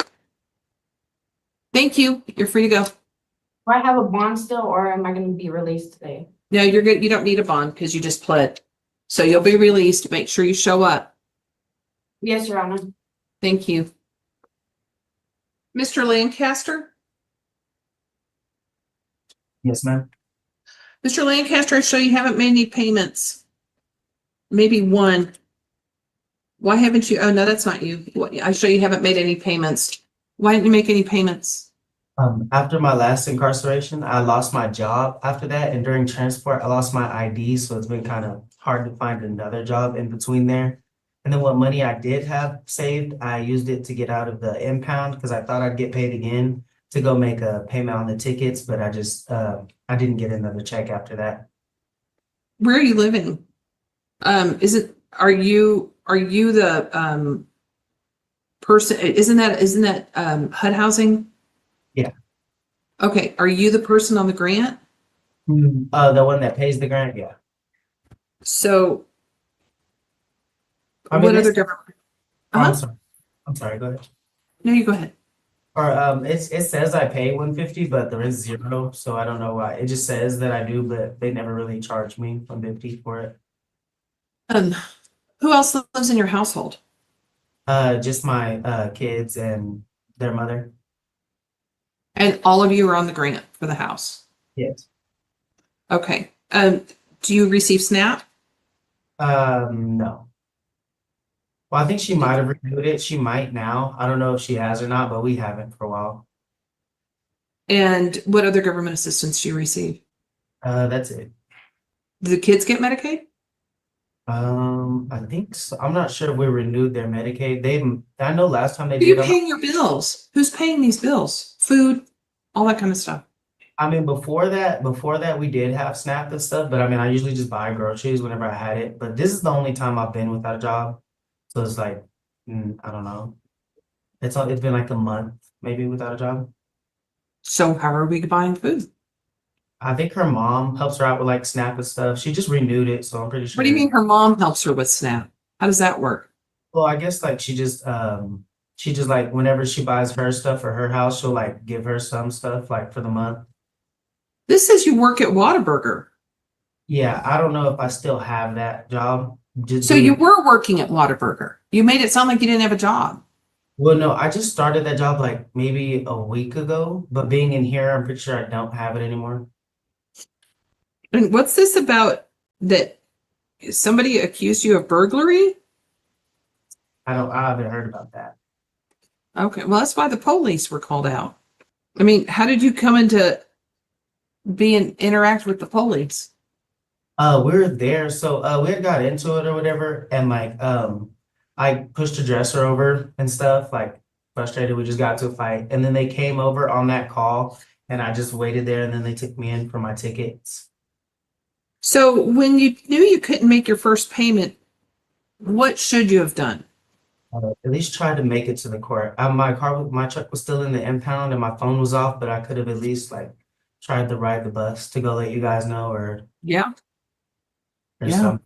Thank you. You're free to go. Do I have a bond still, or am I going to be released today? No, you're good. You don't need a bond because you just pled. So you'll be released. Make sure you show up. Yes, Your Honor. Thank you. Mr. Lancaster? Yes, ma'am. Mr. Lancaster, I show you haven't made any payments. Maybe one. Why haven't you? Oh, no, that's not you. I show you haven't made any payments. Why didn't you make any payments? After my last incarceration, I lost my job after that, and during transport, I lost my ID, so it's been kind of hard to find another job in between there. And then what money I did have saved, I used it to get out of the impound because I thought I'd get paid again to go make a payment on the tickets, but I just I didn't get another check after that. Where are you living? Are you the person? Isn't that HUD housing? Yeah. Okay. Are you the person on the grant? The one that pays the grant, yeah. So I mean, what other it's- government? I'm sorry. I'm sorry, go ahead. No, you go ahead. Or it says I pay 150, but there is zero, so I don't know why. It just says that I do, but they never really charge me 150 for it. Who else lives in your household? Just my kids and their mother. And all of you are on the grant for the house. Yes. Okay. Do you receive SNAP? No. Well, I think she might have renewed it. She might now. I don't know if she has or not, but we haven't for a while. And what other government assistance do you receive? That's it. Do the kids get Medicaid? I think so. I'm not sure if we renewed their Medicaid. I know last time they Who are you did. paying your bills? Who's paying these bills? Food, all that kind of stuff. I mean, before that, we did have SNAP and stuff, but I mean, I usually just buy groceries whenever I had it. But this is the only time I've been without a job. So it's like, I don't know. It's been like a month maybe without a job. So how are we buying food? I think her mom helps her out with like SNAP and stuff. She just renewed it, so I'm pretty sure. What do you mean her mom helps her with SNAP? How does that work? Well, I guess like she just like whenever she buys her stuff for her house, she'll like give her some stuff like for the month. This says you work at Whataburger. Yeah, I don't know if I still have that job. So you were working at Whataburger. You made it sound like you didn't have a job. Well, no, I just started that job like maybe a week ago, but being in here, I'm pretty sure I don't have it anymore. And what's this about that somebody accused you of burglary? I haven't heard about that. Okay, well, that's why the police were called out. I mean, how did you come into interact with the police? We were there, so we had got into it or whatever, and like I pushed a dresser over and stuff, like frustrated, we just got into a fight. And then they came over on that call and I just waited there and then they took me in for my tickets. So when you knew you couldn't make your first payment, what should you have done? At least try to make it to the court. My truck was still in the impound and my phone was off, but I could have at least like tried to ride the bus to go let you guys know or Yeah. something.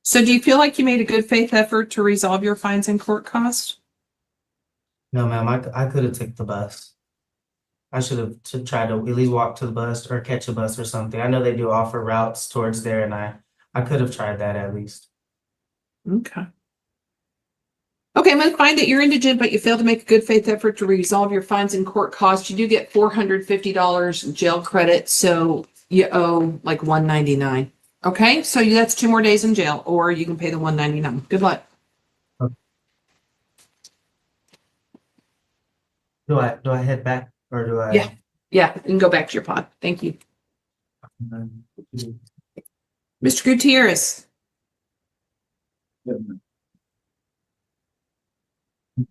So do you feel like you made a good faith effort to resolve your fines and court costs? No, ma'am, I could have took the bus. I should have tried to at least walk to the bus or catch a bus or something. I know they do offer routes towards there and I could have tried that at least. Okay. Okay, I'm going to find that you're indigent, but you failed to make a good faith effort to resolve your fines and court costs. You do get $450 jail credit, so you owe like $199. Okay, so that's 2 more days in jail, or you can pay the $199. Good luck. Do I head back or do I? Yeah, you can go back to your pod. Thank you. Mr. Gutierrez.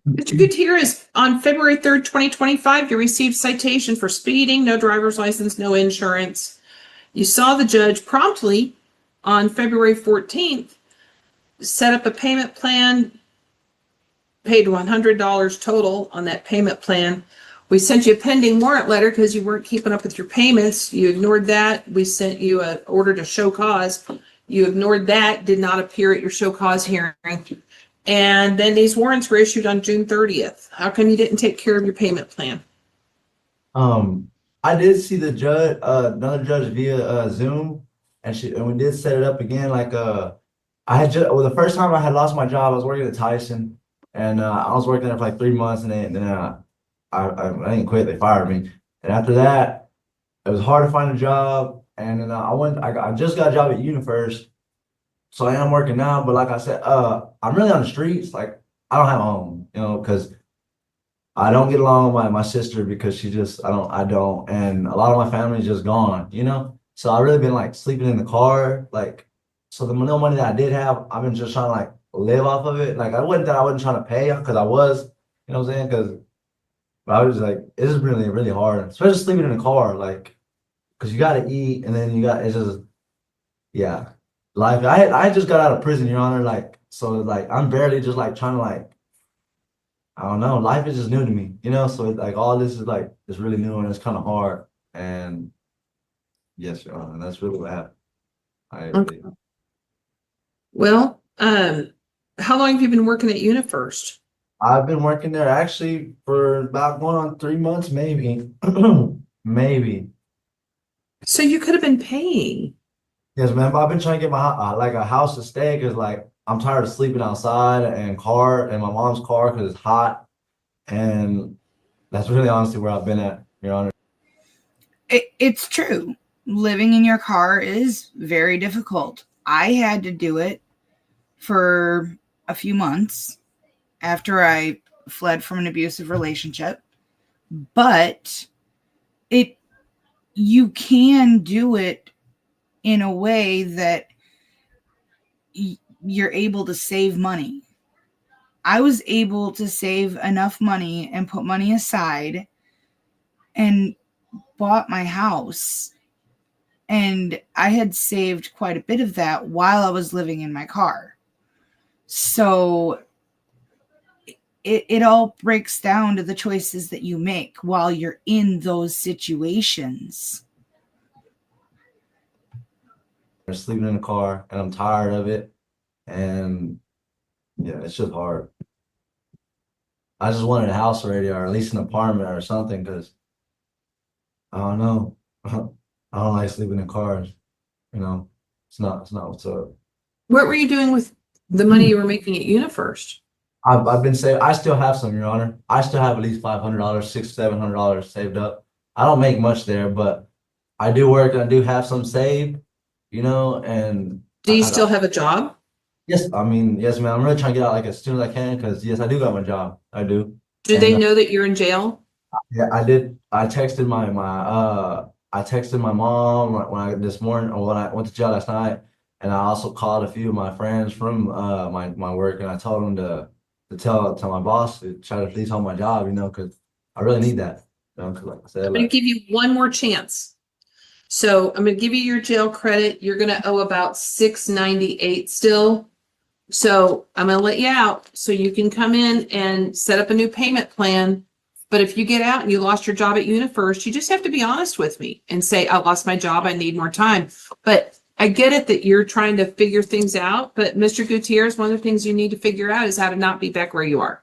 Mr. Gutierrez, on February 3rd, 2025, you received citation for speeding, no driver's license, no insurance. You saw the judge promptly on February 14th, set up a payment plan, paid $100 total on that payment plan. We sent you a pending warrant letter because you weren't keeping up with your payments. You ignored that. We sent you an order to show cause. You ignored that, did not appear at your show cause hearing. And then these warrants were issued on June 30th. How come you didn't take care of your payment plan? I did see the judge, another judge via Zoom, and we did set it up again. Like I had just the first time I had lost my job, I was working at Tyson, and I was working there for like 3 months, and then I didn't quit. They fired me, and after that, it was hard to find a job. And then I just got a job at UniFirst, so I am working now. But like I said, I'm really on the streets. Like I don't have a home, because I don't get along with my sister because she just I don't, and a lot of my family is just gone, So I've really been like sleeping in the car, like so the no money that I did have, I've been just trying to like live off of it. Like I wasn't trying to pay because I was, what I'm saying? Because I was like, it's just really, really hard, especially sleeping in the car, like because you gotta eat and then it's just life. I just got out of prison, Your Honor, like so like I'm barely just like trying to like I don't know. Life is just new to me, So like all this is like it's really new and it's kind of hard. And yes, Your Honor, that's really what happened. Okay. Well, how long have you been working at UniFirst? I've been working there actually for about going on 3 months, maybe. Maybe. So you could have been paying. Yes, man. But I've been trying to get like a house to stay because like I'm tired of sleeping outside and my mom's car because it's hot, and that's really honestly where I've been at, Your Honor. It's true. Living in your car is very difficult. I had to do it for a few months after I fled from an abusive relationship, but you can do it in a way that you're able to save money. I was able to save enough money and put money aside and bought my house. And I had saved quite a bit of that while I was living in my car. So it all breaks down to the choices that you make while you're in those situations. I'm sleeping in the car and I'm tired of it. And yeah, it's just hard. I just wanted a house already, or at least an apartment or something, because I don't know. I don't like sleeping in cars. You know, it's not what's up. What were you doing with the money you were making at UniFirst? I've been saving. I still have some, Your Honor. I still have at least $500, $700 saved up. I don't make much there, but I do work and I do have some saved, you know, and Do you still have a job? yes, I mean, yes, man. I'm really trying to get out like as soon as I can because yes, I do got my job. I do. Do they know that you're in jail? Yeah, I did. I texted I texted my mom when I this morning or when I went to jail last night, and I also called a few of my friends from my work, and I told them to tell my boss to try to please hold my job, you know, because I really need that. You know, 'cause like I said, I'm going to give you one more chance. So I'm going to give you your jail credit. You're going to owe about $698 still. So I'm going to let you out so you can come in and set up a new payment plan. But if you get out and you lost your job at UniFirst, you just have to be honest with me and say, I lost my job. I need more time. But I get it that you're trying to figure things out. But Mr. Gutierrez, one of the things you need to figure out is how to not be back where you are.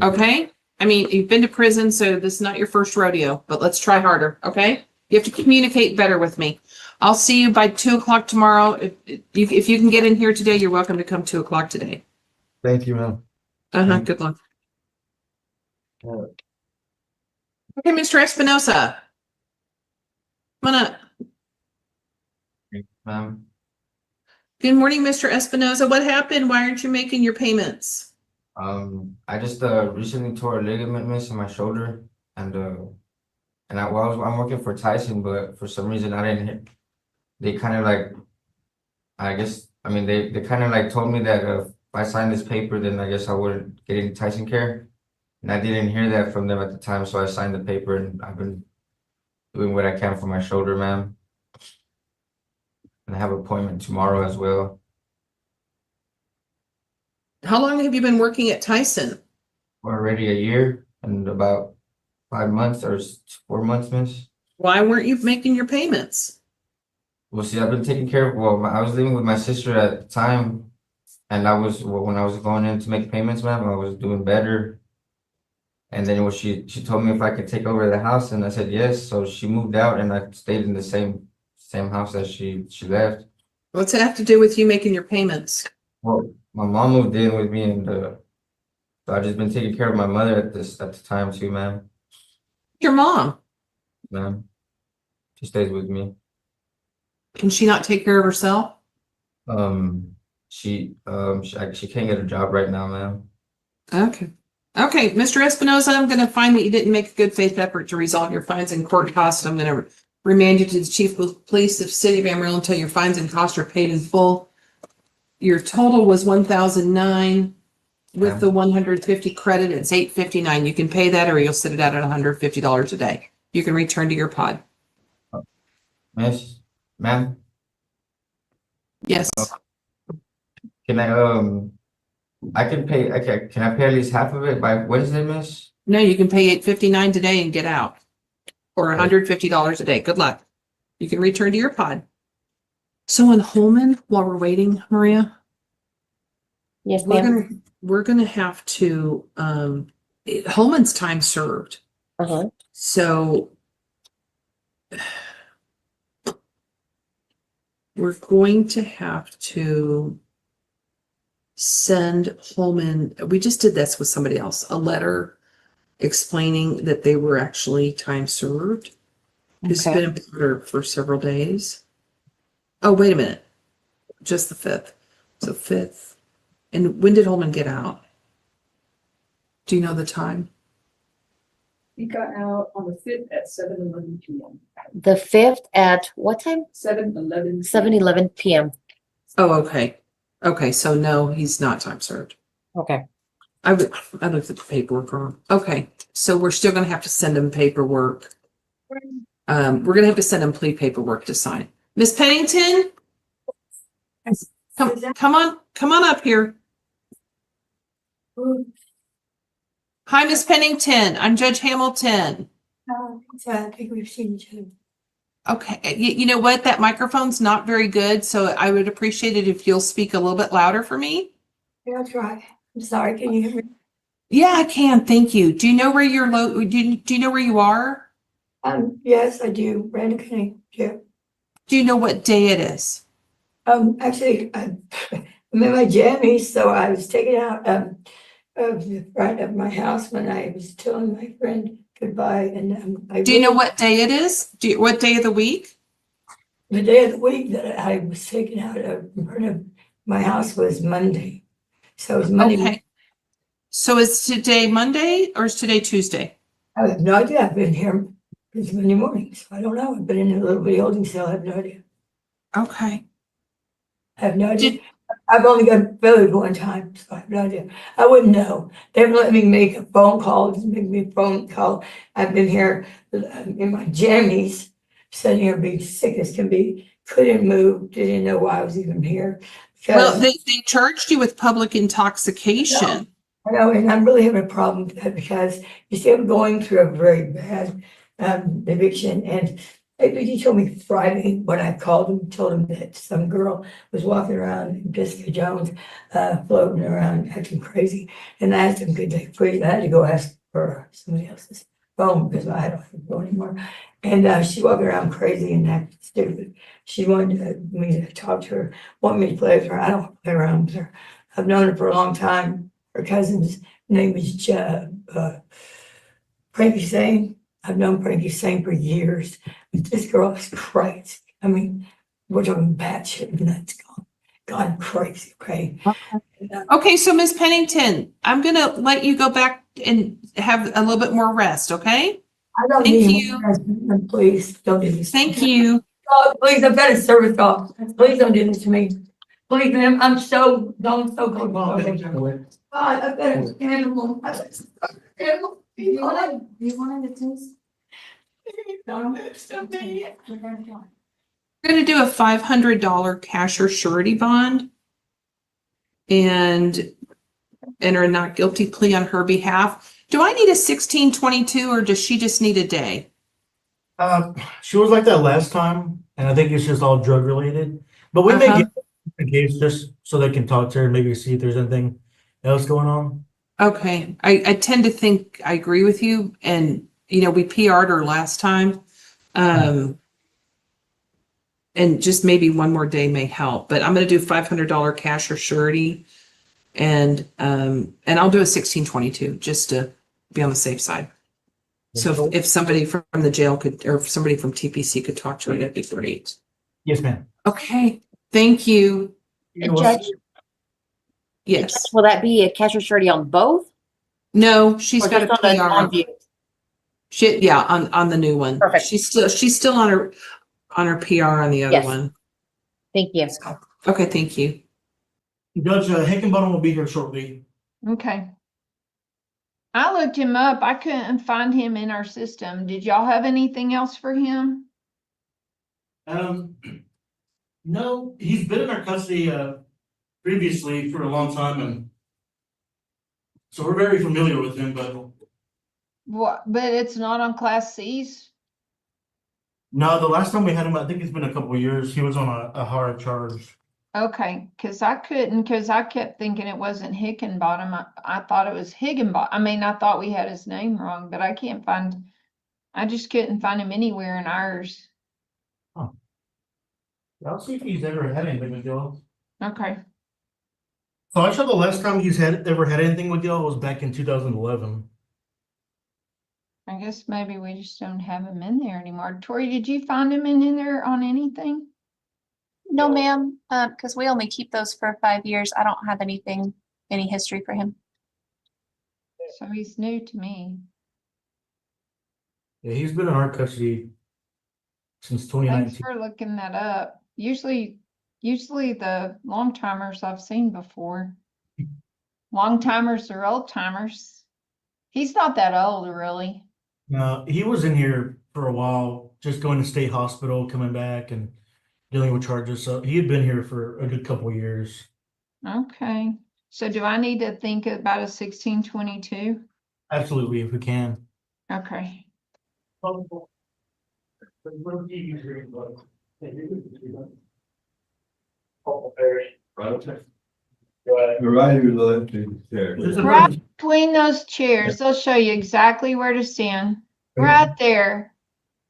Okay? I mean, you've been to prison, so this is not your first rodeo, but let's try harder. Okay? You have to communicate better with me. I'll see you by 2:00 tomorrow. If you can get in here today, you're welcome to come 2:00 today. Thank you, man. Good luck. Okay, Mr. Espinosa. Come on up. Good morning, Mr. Espinosa. What happened? Why aren't you making your payments? I just recently tore a ligament, miss, in my shoulder, and I'm working for Tyson, but for some reason I didn't hit. They kind of like, I guess, I mean, they kind of like told me that if I signed this paper, then I guess I wouldn't get any Tyson care. And I didn't hear that from them at the time, so I signed the paper, and I've been doing what I can for my shoulder, ma'am. And I have an appointment tomorrow as well. How long have you been working at Tyson? Already a year and about 5 months or 4 months, miss. Why weren't you making your payments? Well, see, I've been taking care of, I was living with my sister at the time, and when I was going in to make payments, ma'am, I was doing better. And then she told me if I could take over the house, and I said yes. So she moved out, and I stayed in the same house that she left. What's it have to do with you making your payments? Well, my mom moved in with me, and so I just been taking care of my mother at the time too, ma'am. Your mom. Ma'am, she stays with me. Can she not take care of herself? She can't get a job right now, ma'am. Okay. Okay, Mr. Espinosa, I'm going to find that you didn't make a good faith effort to resolve your fines and court costs. I'm going to remand you to the Chief of Police of City of Amarillo until your fines and costs are paid in full. Your total was $1,009 with the 150 credit. It's $859. You can pay that, or you'll sit it out at $150 a day. You can return to your pod. Miss, ma'am. Yes. Can I can pay. Okay, can I pay at least half of it by Wednesday, miss? No, you can pay $859 today and get out, or $150 a day. Good luck. You can return to your pod. So in Holman, while we're waiting, Maria, Yes, We're ma'am. gonna have to, Holman's time served, Uh-huh. so we're going to have to send Holman, we just did this with somebody else, a letter explaining that they were actually time served. It's Okay. been in Porter for several days. Oh, wait a minute. Just the 5th. So 5th. And when did Holman get out? Do you know the time? He got out on the 5th at 7:11 p.m. The 5th at what time? 7:11. 7:11 p.m. Oh, okay. Okay, so no, he's not time served. Okay. I looked at the paperwork wrong. Okay, so we're still gonna have to send him paperwork. We're gonna have to send him plea paperwork to sign. Miss Pennington? Come on up here. Hi, Miss Pennington. I'm Judge Hamilton. I think we've seen each other. Okay, you know what? That microphone's not very good, so I would appreciate it if you'll speak a little bit louder for me. Yeah, I'll try. I'm sorry. Can you hear me? Yeah, I can. Thank you. Do you know where you're do you know where you are? Yes, I do. Brandon County. Yeah. Do you know what day it is? Actually, I'm in my jammies, so I was taken out of the front of my house when I was telling my friend goodbye, and Do you know what day it is? What day of the week? The day of the week that I was taken out of in front of my house was Monday. So it was Monday. Okay. So is today Monday or is today Tuesday? I have no idea. I've been here since Monday morning, so I don't know. I've been in a little bitty holding cell. I have no idea. Okay. I have no idea. I've only got food one time, so I have no idea. I wouldn't know. They haven't let me make a phone call. Just make me a phone call. I've been here in my jammies, sitting here being sick as can be. Couldn't move. Didn't know why I was even here. Well, they charged you with public intoxication. I know, and I'm really having a problem with that because you see, I'm going through a very bad eviction. And he told me Friday when I called him, told him that some girl was walking around in Jessica Jones, floating around acting crazy. And I asked him, could they please? I had to go ask for somebody else's phone because I don't have a phone anymore. And she's walking around crazy and acting stupid. She wanted me to talk to her, want me to play with her. I don't want to play around with her. I've known her for a long time. Her cousin's name is Frankie Sane. I've known Frankie Sane for years. But this girl is crazy. I mean, we're talking batshit nuts, gone crazy, okay? Okay, so Miss Pennington, I'm gonna let you go back and have a little bit more rest, okay? I don't Thank need you. more. Please don't do this. Thank you. Oh, please, I've got a service dog. Please don't do this to me. Please, ma'am, I'm so cold. God, I've got an animal. You wanted to taste? We're gonna do a $500 cash or surety bond and enter a not guilty plea on her behalf. Do I need a 1622 or does she just need a day? She was like that last time, and I think it's just all drug related. But we may get a case just so they can talk to her and maybe see if there's anything else going on. Okay, I tend to think I agree with you, and we PR'd her last time. And just maybe one more day may help, but I'm gonna do $500 cash or surety. And I'll do a 1622 just to be on the safe side. So if somebody from the jail could, or if somebody from TPC could talk to her, that'd be great. Yes, ma'am. Okay, thank you. Judge, Yes. will that be a cash or surety on both? No, she's Or got a just on the PR. on-view? Yeah, on the new one. Perfect. She's still on her PR on the other Yes. one. Thank you. Okay, thank you. Judge Hickenbottom will be here shortly. Okay. I looked him up. I couldn't find him in our system. Did y'all have anything else for him? No, he's been in our custody previously for a long time, and so we're very familiar with him. But What? But it's not on Class C's. no, the last time we had him, I think it's been a couple of years. He was on a hard charge. Okay, because I kept thinking it wasn't Hickenbottom. I thought it was Higginbottom. I mean, I thought we had his name wrong, but I just couldn't find him anywhere in ours. I'll see if he's ever had anything with y'all. Okay. So I saw the last time he's ever had anything with y'all was back in 2011. I guess maybe we just don't have him in there anymore. Tori, did you find him in there on anything? No, ma'am, because we only keep those for 5 years. I don't have any history for him. So he's new to me. Yeah, he's been in our custody since Thanks 2019. for looking that up. Usually the long timers I've seen before. Long timers or old timers. He's not that old, really. No, he was in here for a while, just going to state hospital, coming back and dealing with charges. So he had been here for a good couple of years. Okay. So do I need to think about a 1622? Absolutely, if we can. Okay. Right between those chairs, they'll show you exactly where to stand. Right there.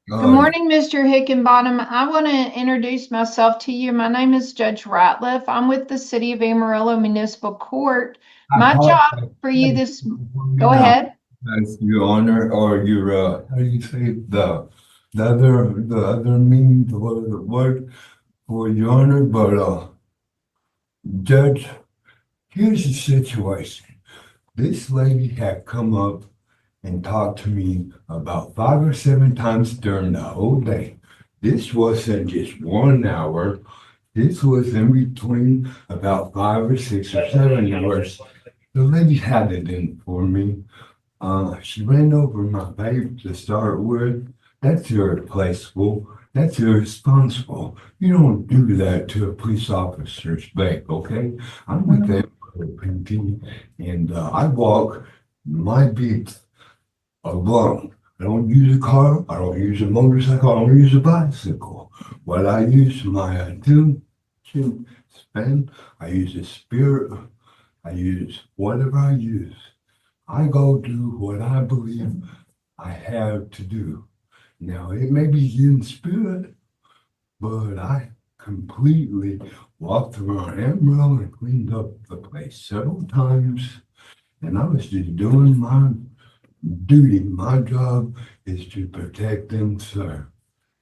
Good morning, Mr. Hickenbottom. I want to introduce myself to you. My name is Judge Ratliff. I'm with the City of Amarillo Municipal Court. My job for you go ahead. As your honor, or your how do you say the other meaning, the word for your honor, but Judge, here's the situation. This lady had come up and talked to me about 5 or 7 times during the whole day. This wasn't just 1 hour. This was in between about 5 or 6 or 7 hours. The lady had it in for me. She ran over my babe to start with. That's irreplaceable. That's irresponsible. You don't do that to a police officer's babe, okay? I'm with them for a painting, and I walk my beats alone. I don't use a car. I don't use a motorcycle. I don't use a bicycle. What I use my attention span, I use a spirit. I use whatever I use. I go do what I believe I have to do. Now, it may be in spirit, but I completely walked around Amarillo and cleaned up the place several times. And I was just doing my duty. My job is to protect them, sir.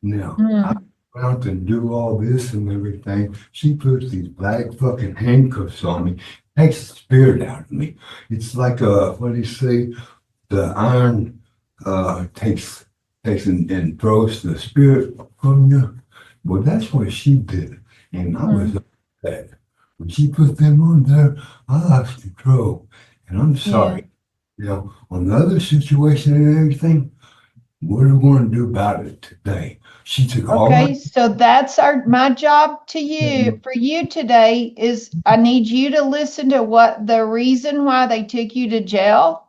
Now, I go out and do all this and everything. She puts these black fucking handcuffs on me, takes the spirit out of me. It's like what do you say? The iron takes and throws the spirit from you. Well, that's what she did. And I was upset. When she put them on there, I lost control. And I'm sorry. You know, on the other situation and everything, what are we going to do about it today? She took all Okay, so that's my job to you for you today is I need you to listen to what the reason why they took you to jail.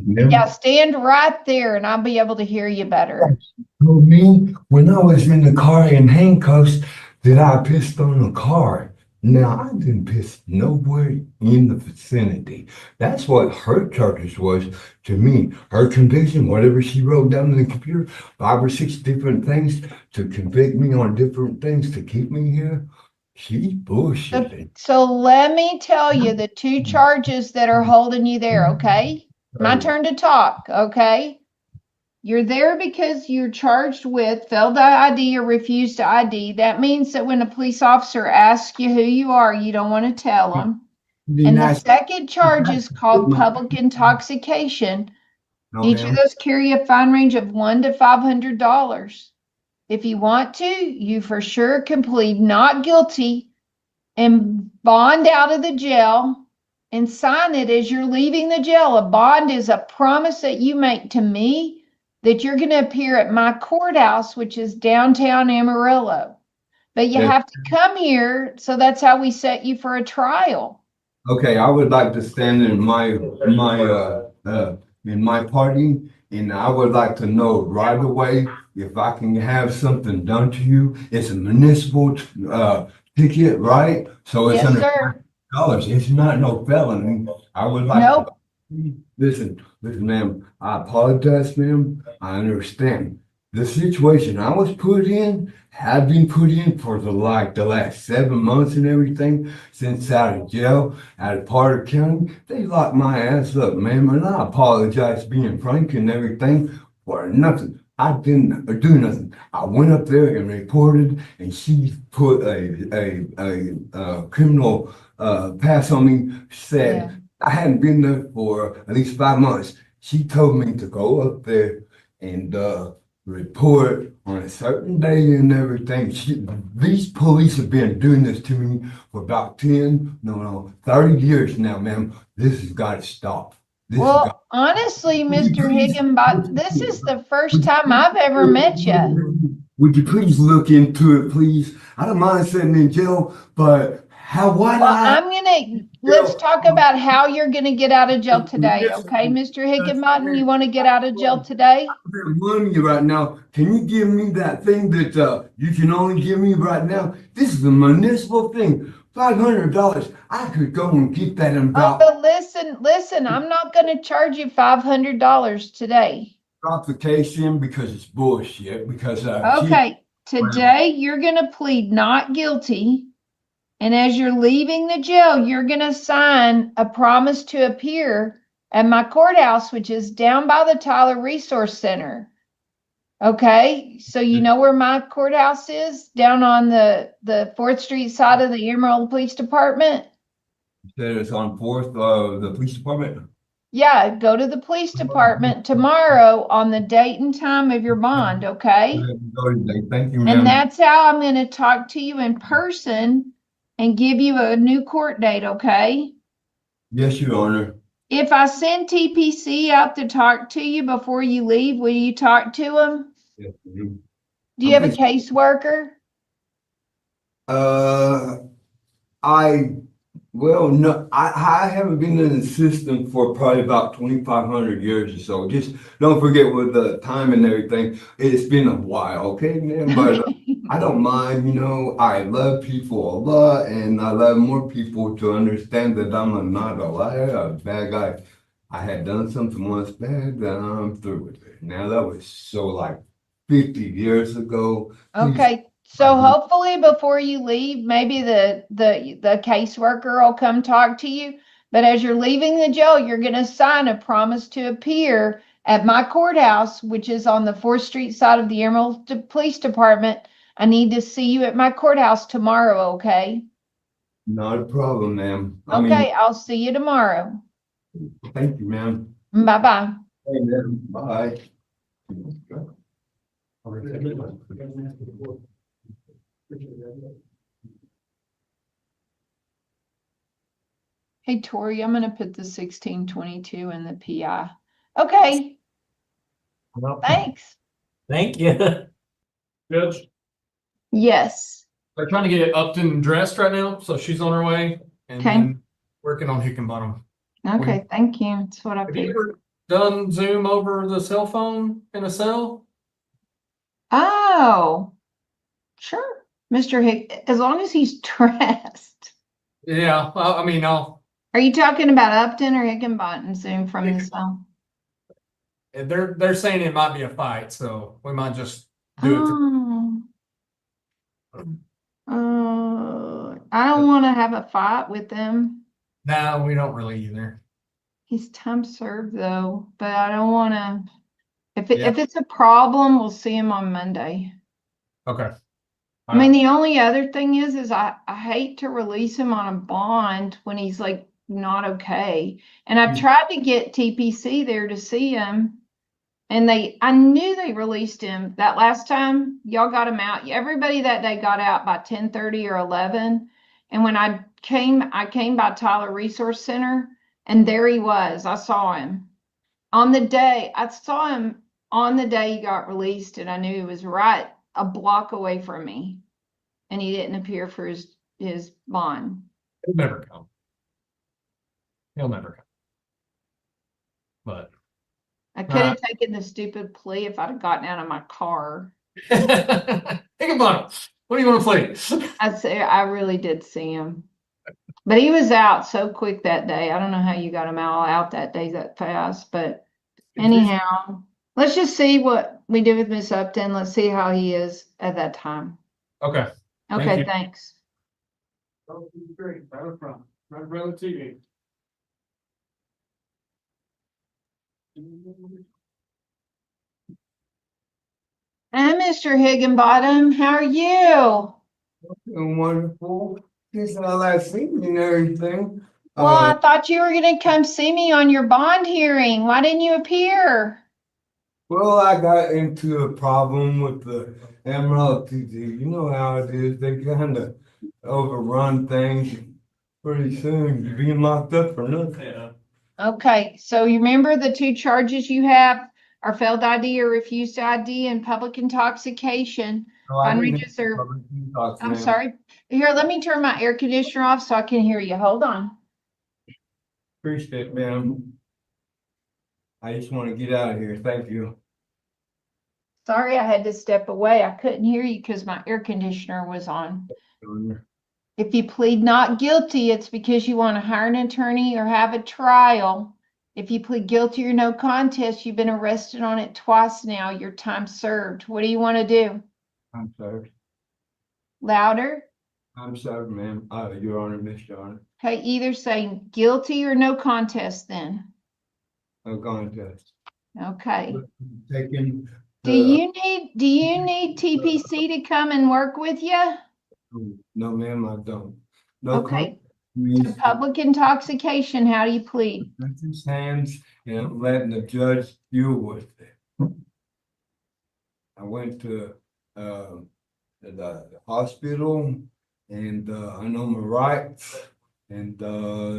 Yeah, stand right there and I'll be able to hear you better. Told me when I was in the car in handcuffs that I pissed on a car. Now, I didn't piss nowhere in the vicinity. That's what her charges was to me. Her conviction, whatever she wrote down in the computer, 5 or 6 different things to convict me on different things to keep me here. She's bullshitting. So let me tell you the 2 charges that are holding you there, okay? My turn to talk, okay? You're there because you're charged with failed to ID or refused to ID. That means that when a police officer asks you who you are, you don't want to tell them. And the second charge is called public intoxication. Each of those carry a fine range of $100 to $500. If you want to, you for sure can plead not guilty and bond out of the jail and sign it as you're leaving the jail. A bond is a promise that you make to me that you're going to appear at my courthouse, which is downtown Amarillo. But you have to come here, so that's how we set you for a trial. Okay, I would like to stand in my party, and I would like to know right away if I can have something done to you. It's a municipal ticket, right? So it's Yes, under sir. $500. It's not no felony. I would like. Nope. Listen, ma'am, I apologize, ma'am. I understand. The situation I was put in have been put in for the last 7 months and everything since out of jail out of Potter County. They locked my ass up, ma'am, and I apologize being frank and everything for nothing. I didn't do nothing. I went up there and reported, and she put a criminal pass on me. Said I hadn't been there for at least 5 months. She told me to go up there and report on a certain day and everything. These police have been doing this to me for about 30 years now, ma'am. This has got to stop. Well, honestly, Mr. Higginbottom, this is the first time I've ever met you. Would you please look into it, please? I don't mind sitting in jail, but Let's talk about how you're gonna get out of jail today, okay, Mr. Higginbottom? You want to get out of jail today? I have money right now. Can you give me that thing that you can only give me right now? This is a municipal thing. $500. I could go and get that in about. But listen, I'm not gonna charge you $500 today. Application because it's bullshit. Because Okay, today you're gonna plead not guilty. And as you're leaving the jail, you're gonna sign a promise to appear at my courthouse, which is down by the Tyler Resource Center. Okay, so you know where my courthouse is? Down on the 4th Street side of the Amarillo Police Department? You said it's on 4th, the police department? Yeah, go to the police department tomorrow on the date and time of your bond, okay? Thank you, ma'am. And that's how I'm gonna talk to you in person and give you a new court date, okay? Yes, Your Honor. If I send TPC out to talk to you before you leave, will you talk to them? Yes, Do you have a caseworker? No, I haven't been in the system for probably about 2,500 years or so. Just don't forget with the time and everything. It's been a while, okay, man? But I don't mind, I love people a lot, and I love more people to understand that I'm not a liar, a bad guy. I had done something once bad, then I'm through with it. Now that was so like 50 years ago. Okay, so hopefully before you leave, maybe the caseworker will come talk to you. But as you're leaving the jail, you're gonna sign a promise to appear at my courthouse, which is on the 4th Street side of the Emerald Police Department. I need to see you at my courthouse tomorrow, okay? Not a problem, ma'am. Okay, I'll see you tomorrow. Thank you, ma'am. Bye-bye. Hey, ma'am. Bye. Hey, Tori, I'm gonna put the 1622 in the PI. Okay, thanks. Thank you. Judge, Yes. they're trying to get Upton dressed right now, so she's on her way and Okay. then working on Hickenbottom. Okay, thank you. That's what I Have you figured. ever done Zoom over the cell phone in a cell? Oh, sure. Mr. Hick, as long as he's dressed. Yeah, I mean, I'll. Are you talking about Upton or Hickenbottom Zoom from the cell? They're saying it might be a fight, so we might just do it. I don't want to have a fight with them. No, we don't really either. He's time served though, but I don't want to. If it's a problem, we'll see him on Monday. Okay. I mean, the only other thing is I hate to release him on a bond when he's like not okay. And I've tried to get TPC there to see him, and I knew they released him that last time. Y'all got him out. Everybody that day got out by 10:30 or 11. And when I came by Tyler Resource Center, and there he was. I saw him on the day. I saw him on the day he got released, and I knew he was right a block away from me, and he didn't appear for his bond. He'll never come. He'll never come. But I could have taken the stupid plea if I'd have gotten out of my car. Hickenbottom, What do you want to plead? I really did see him. But he was out so quick that day. I don't know how you got him out that day that fast, but anyhow, let's just see what we did with Miss Upton. Let's see how he is at that time. Okay. Thank Okay, you. thanks. Oh, great. Not a problem. Right around the TV. And Mr. Higginbottom, how are you? Doing wonderful. Since I last seen you and everything. Well, I thought you were gonna come see me on your bond hearing. Why didn't you appear? Well, I got into a problem with the Amarillo TD. You know how it is. They kind of overrun things. Pretty soon, you're being locked up for nothing. Okay, so you remember the two charges you have are failed ID or refused ID and public intoxication. No, I Fund didn't register. public detox, I'm ma'am. sorry. Here, let me turn my air conditioner off so I can hear you. Hold on. Appreciate it, ma'am. I just want to get out of here. Thank you. Sorry, I had to step away. I couldn't hear you because my air conditioner was on. If you plead not guilty, it's because you want to hire an attorney or have a trial. If you plead guilty or no contest, you've been arrested on it twice now. Your time served. What do you want to do? I'm sorry. Louder? I'm sorry, ma'am. Your Honor, Miss Honor. Okay, either say guilty or no contest then. No contest. Okay. Taking. Do you need TPC to come and work with you? No, ma'am, I don't. No. Okay. To public intoxication, how do you plead? His hands and letting the judge deal with it. I went to the hospital and I know my rights and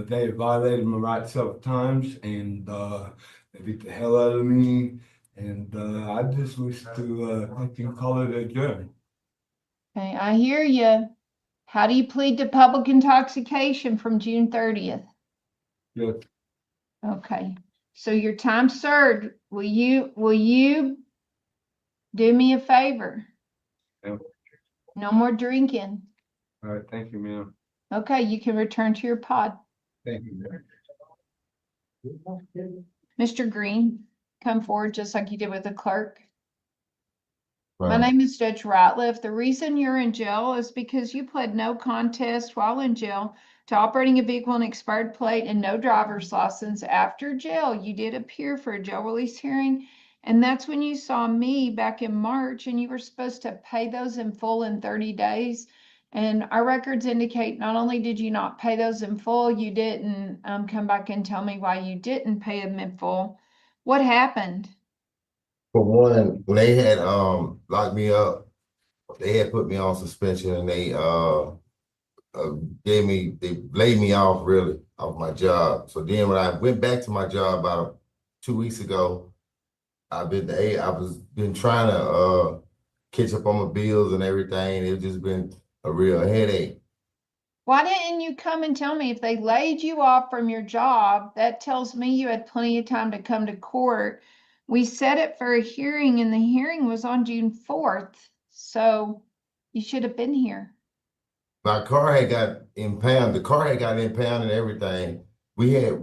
they violated my rights several times and they beat the hell out of me and I just wish to I can call it a judge. Okay, I hear you. How do you plead to public intoxication from June 30th? Yes. Okay, so your time served. Will you do me a favor? Yeah. No more drinking. All right, thank you, ma'am. Okay, you can return to your pod. Thank you, ma'am. Mr. Green, come forward just like you did with the clerk. My Right. name is Judge Ratliff. The reason you're in jail is because you pled no contest while in jail to operating a vehicle on expired plate and no driver's license. After jail, you did appear for a jail release hearing, and that's when you saw me back in March, and you were supposed to pay those in full in 30 days. And our records indicate not only did you not pay those in full, you didn't come back and tell me why you didn't pay them in full. What happened? For one, when they had locked me up, they had put me on suspension and they they laid me off really off my job. So then when I went back to my job about 2 weeks ago, I was been trying to catch up on my bills and everything. It's just been a real headache. Why didn't you come and tell me? If they laid you off from your job, that tells me you had plenty of time to come to court. We set it for a hearing and the hearing was on June 4th. So you should have been here. My car had got impounded. The car had got impounded and everything. We had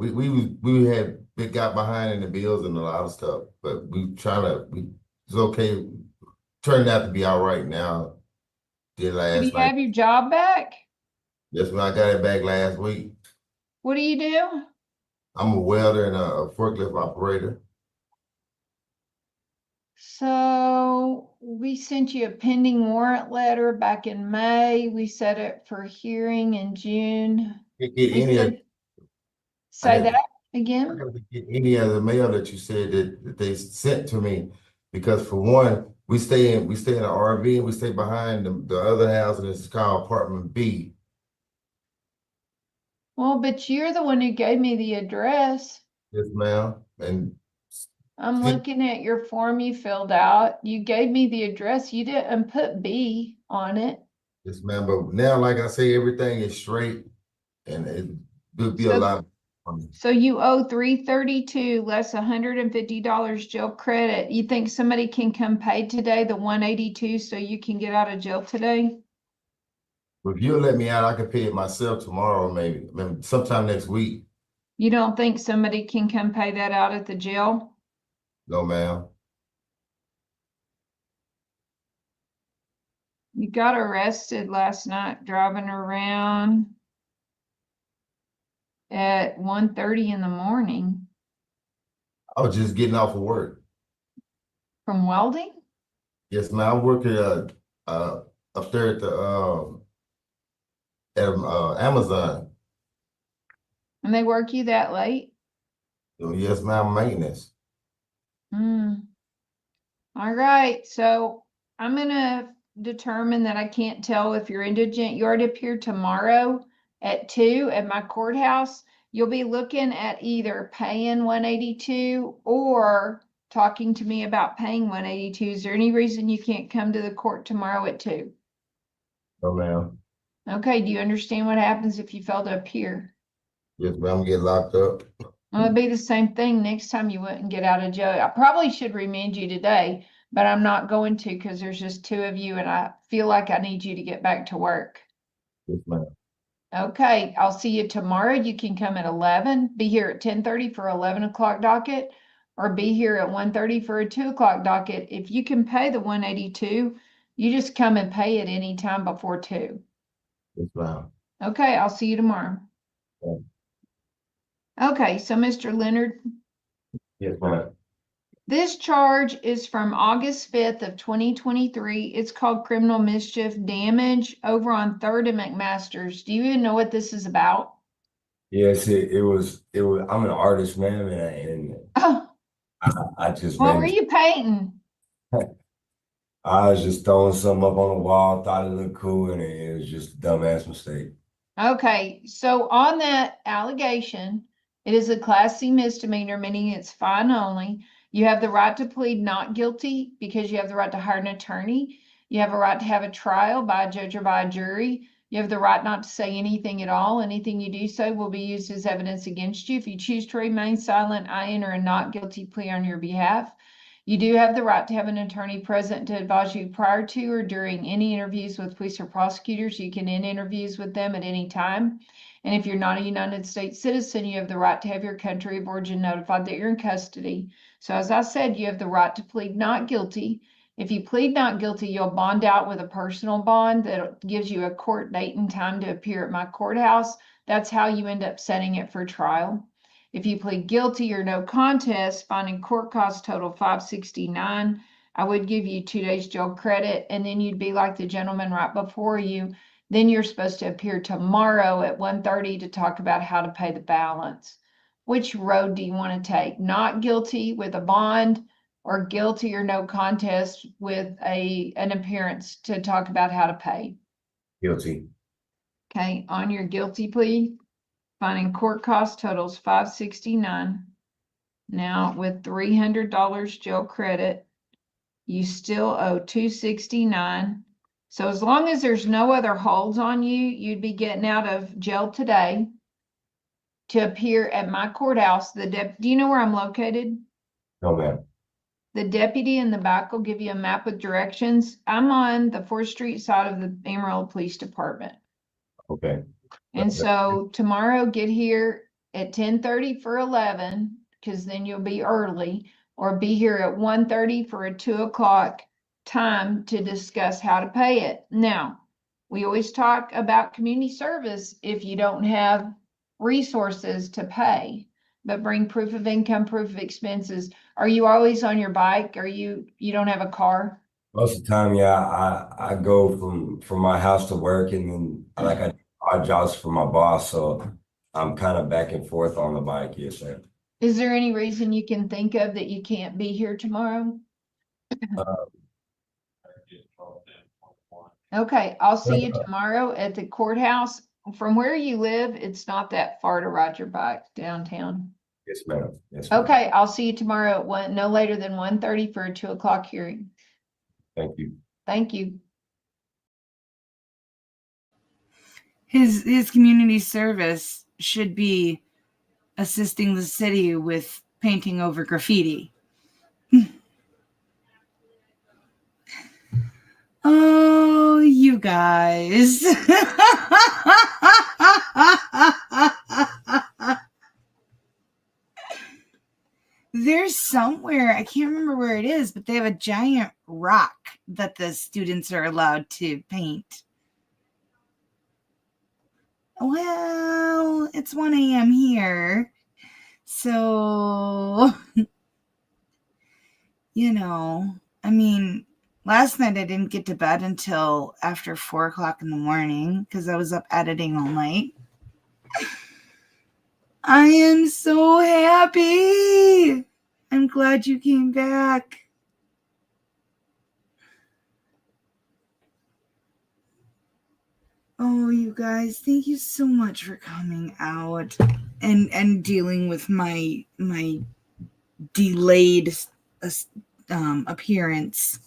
got behind in the bills and a lot of stuff, but it's okay. Turned out to be all right now. Did Do last you night. have your job back? That's when I got it back last week. What do you do? I'm a welder and a forklift operator. So we sent you a pending warrant letter back in May. We set it for hearing in June. Can't get any of Say that I again. didn't get any of the mail that you said that they sent to me because for one, we stay in an RV and we stay behind the other house and it's called apartment B. Well, but you're the one who gave me the address. Yes, ma'am. And I'm looking at your form you filled out. You gave me the address. You didn't put B on it. yes, ma'am. But now, like I say, everything is straight and it would be a lot. So you owe $332 less $150 jail credit. You think somebody can come pay today the $182 so you can get out of jail today? If you'll let me out, I can pay it myself tomorrow, maybe sometime next week. You don't think somebody can come pay that out at the jail? No, ma'am. You got arrested last night driving around at 1:30 in the morning I was just getting off of work. from welding? Yes, ma'am. I'm working up there at Amazon. And they work you that late? Yes, ma'am. Maintenance. All right, so I'm gonna determine that I can't tell if you're indigent. You already appear tomorrow at 2 at my courthouse. You'll be looking at either paying 182 or talking to me about paying 182. Is there any reason you can't come to the court tomorrow at 2? No, ma'am. Okay, do you understand what happens if you fail to appear? Yes, ma'am. Get locked up. Well, it'd be the same thing next time you wouldn't get out of jail. I probably should remand you today, but I'm not going to because there's just 2 of you and I feel like I need you to get back to work. Yes, ma'am. Okay, I'll see you tomorrow. You can come at 11, be here at 10:30 for 11 o'clock docket, or be here at 1:30 for a 2 o'clock docket. If you can pay the 182, you just come and pay it any time before 2. Yes, ma'am. Okay, I'll see you tomorrow. Yeah. Okay, so Mr. Leonard, Yes, ma'am. this charge is from August 5th of 2023. It's called criminal mischief damage over on 3rd and McMaster's. Do you even know what this is about? Yes, it was. I'm an artist, ma'am, and Oh, I just what were ran. you painting? I was just throwing something up on the wall, thought it looked cool, and it was just a dumbass mistake. Okay, so on that allegation, it is a Class C misdemeanor, meaning it's fine only. You have the right to plead not guilty because you have the right to hire an attorney. You have a right to have a trial by a judge or by a jury. You have the right not to say anything at all. Anything you do say will be used as evidence against you. If you choose to remain silent, I enter a not guilty plea on your behalf. You do have the right to have an attorney present to advise you prior to or during any interviews with police or prosecutors. You can end interviews with them at any time. And if you're not a United States citizen, you have the right to have your country of origin notified that you're in custody. So as I said, you have the right to plead not guilty. If you plead not guilty, you'll bond out with a personal bond that gives you a court date and time to appear at my courthouse. That's how you end up setting it for trial. If you plead guilty or no contest, finding court costs total $569, I would give you 2 days jail credit, and then you'd be like the gentleman right before you. Then you're supposed to appear tomorrow at 1:30 to talk about how to pay the balance. Which road do you want to take? Not guilty with a bond, or guilty or no contest with an appearance to talk about how to pay? Guilty. Okay, on your guilty plea, finding court cost totals $569. Now with $300 jail credit, you still owe $269. So as long as there's no other holds on you, you'd be getting out of jail today to appear at my courthouse. Do you know where I'm located? No, ma'am. The deputy in the back will give you a map with directions. I'm on the 4th Street side of the Amarillo Police Department. Okay. And so tomorrow, get here at 10:30 for 11, because then you'll be early, or be here at 1:30 for a 2 o'clock time to discuss how to pay it. Now, we always talk about community service if you don't have resources to pay, but bring proof of income, proof of expenses. Are you always on your bike? You don't have a car? Most of the time, yeah, I go from my house to work, and then I do odd jobs for my boss, so I'm kind of back and forth on the bike. Yes, sir. Is there any reason you can think of that you can't be here tomorrow? Okay, I'll see you tomorrow at the courthouse. From where you live, it's not that far to ride your bike downtown. Yes, ma'am. Yes, ma'am. Okay, I'll see you tomorrow at no later than 1:30 for a 2 o'clock hearing. Thank you. Thank you. His community service should be assisting the city with painting over graffiti. Oh, you guys. There's somewhere, I can't remember where it is, but they have a giant rock that the students are allowed to paint. Well, it's 1 a.m. here. So, you know, I mean, last night I didn't get to bed until after 4 o'clock in the morning because I was up editing all night. I am so happy. I'm glad you came back. Oh, you guys, thank you so much for coming out and dealing with my delayed appearance.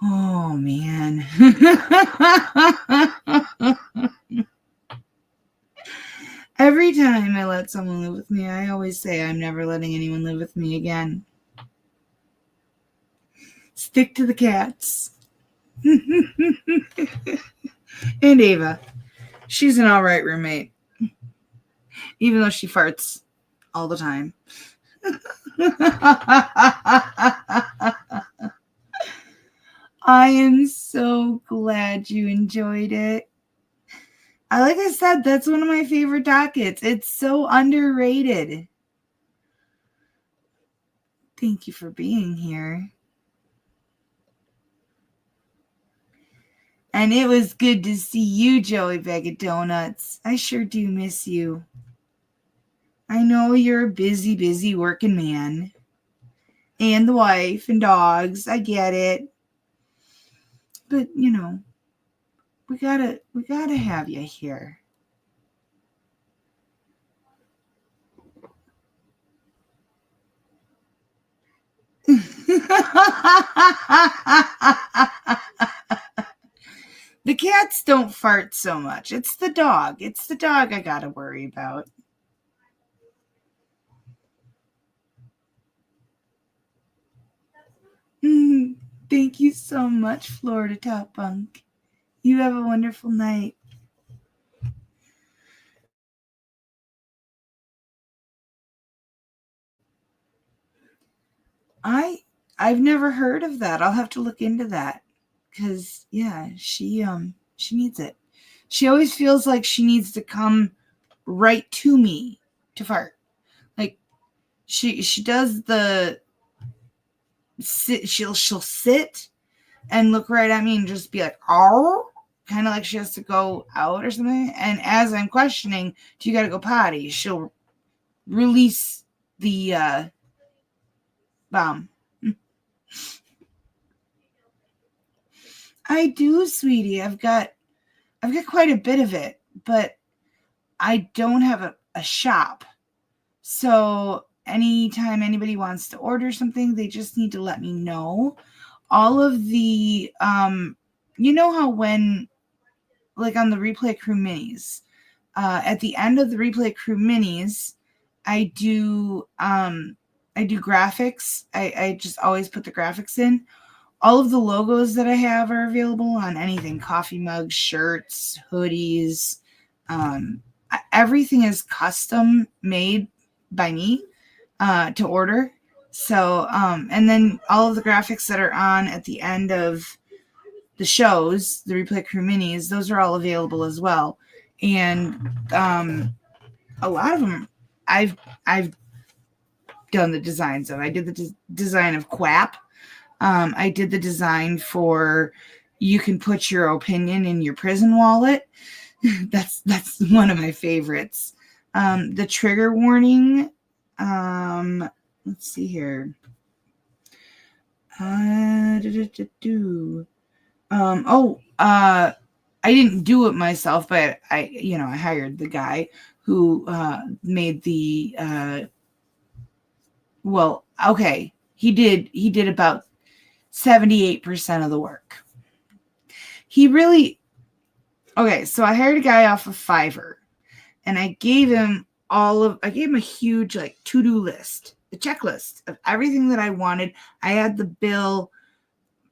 Oh man. Every time I let someone live with me, I always say I'm never letting anyone live with me again. Stick to the cats. And Ava. She's an all right roommate. Even though she farts all the time. I am so glad you enjoyed it. Like I said, that's one of my favorite dockets. It's so underrated. Thank you for being here. And it was good to see you, Joey Bag of Donuts. I sure do miss you. I know you're a busy, busy working man. And the wife and dogs. I get it. But, you know, we gotta have you here. The cats don't fart so much. It's the dog. It's the dog I gotta worry about. Thank you so much, Florida Top Bunk. You have a wonderful night. I've never heard of that. I'll have to look into that. Cause yeah, she needs it. She always feels like she needs to come right to me to fart. Like she does the sit, she'll sit and look right at me and just be like, oh, kind of like she has to go out or something. And as I'm questioning, do you gotta go potty? She'll release the bomb. I do, sweetie. I've got quite a bit of it, but I don't have a shop. So anytime anybody wants to order something, they just need to let me know. All of the you know how when like on the Replay Crew minis, at the end of the Replay Crew minis, I do graphics. I just always put the graphics in. All of the logos that I have are available on anything, coffee mugs, shirts, hoodies. Everything is custom made by me to order. So, and then all of the graphics that are on at the end of the shows, the Replay Crew minis, those are all available as well. And a lot of them I've done the designs of. I did the design of Quap. I did the design for you can put your opinion in your prison wallet. That's one of my favorites. The trigger warning. Let's see here. I didn't do it myself, but I hired the guy who made the he did about 78% of the work. So I hired a guy off of Fiverr and I gave him a huge like to-do list, the checklist of everything that I wanted. I had the bill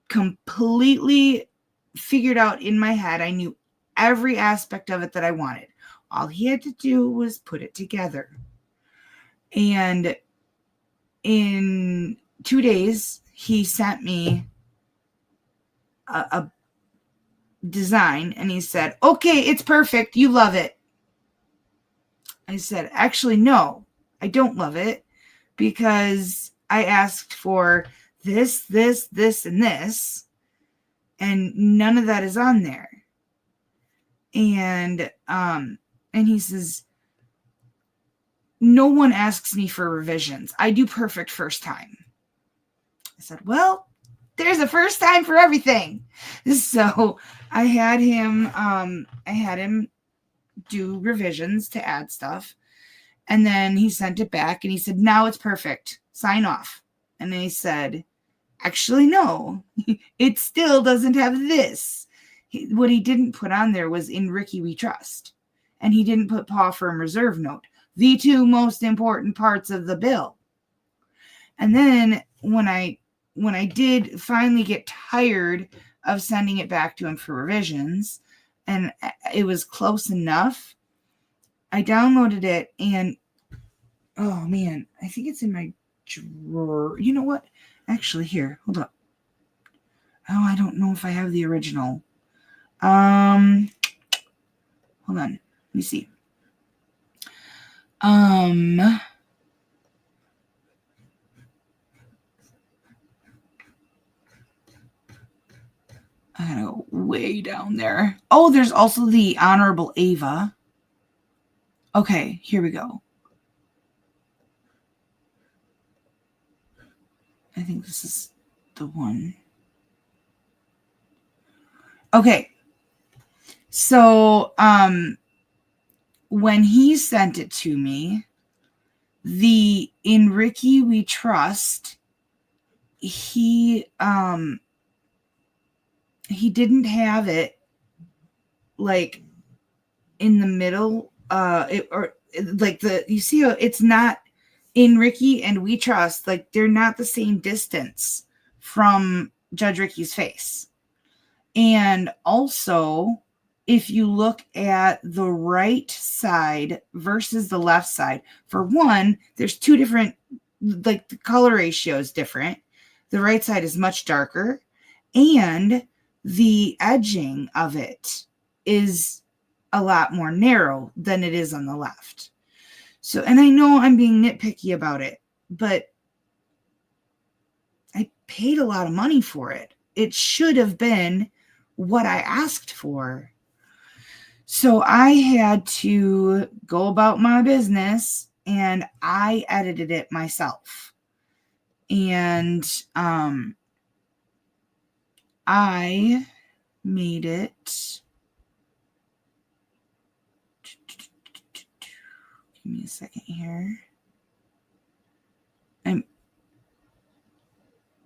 completely figured out in my head. I knew every aspect of it that I wanted. All he had to do was put it together. And in 2 days, he sent me a design and he said, okay, it's perfect. You love it. I said, actually, no, I don't love it because I asked for this, this, this, and this, and none of that is on there. And he says, no one asks me for revisions. I do perfect first time. I said, well, there's a first time for everything. So I had him do revisions to add stuff. And then he sent it back and he said, now it's perfect. Sign off. And then he said, actually, no, it still doesn't have this. What he didn't put on there was "In Ricky We Trust." And he didn't put PAWFURM reserve note, the two most important parts of the bill. And then when I did finally get tired of sending it back to him for revisions, and it was close enough, I downloaded it, and oh man, I think it's in my drawer. You know what? Actually, here, hold up. Oh, I don't know if I have the original. Hold on. Let me see. I gotta go way down there. Oh, there's also the Honorable Ava. Okay, here we go. I think this is the one. Okay. So, when he sent it to me, the "In Ricky We Trust," he didn't have it like in the middle, you see, it's not "In Ricky and We Trust," like they're not the same distance from Judge Ricky's face. And also, if you look at the right side versus the left side, for one, there's two different, like the color ratio is different. The right side is much darker, and the edging of it is a lot more narrow than it is on the left. So, and I know I'm being nitpicky about it, but I paid a lot of money for it. It should have been what I asked for. So I had to go about my business and I edited it myself. And I made it. Give me a second here.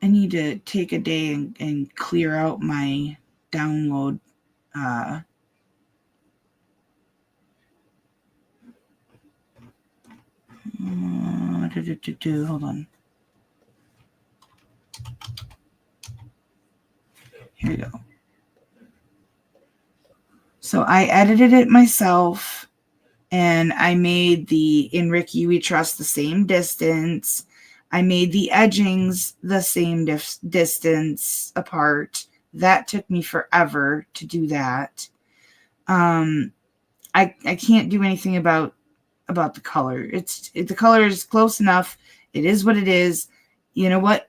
I need to take a day and clear out my download. Hold on. Here we go. So I edited it myself, and I made the "In Ricky We Trust" the same distance. I made the edgings the same distance apart. That took me forever to do that. I can't do anything about the color. The color is close enough. It is what it is. You know what?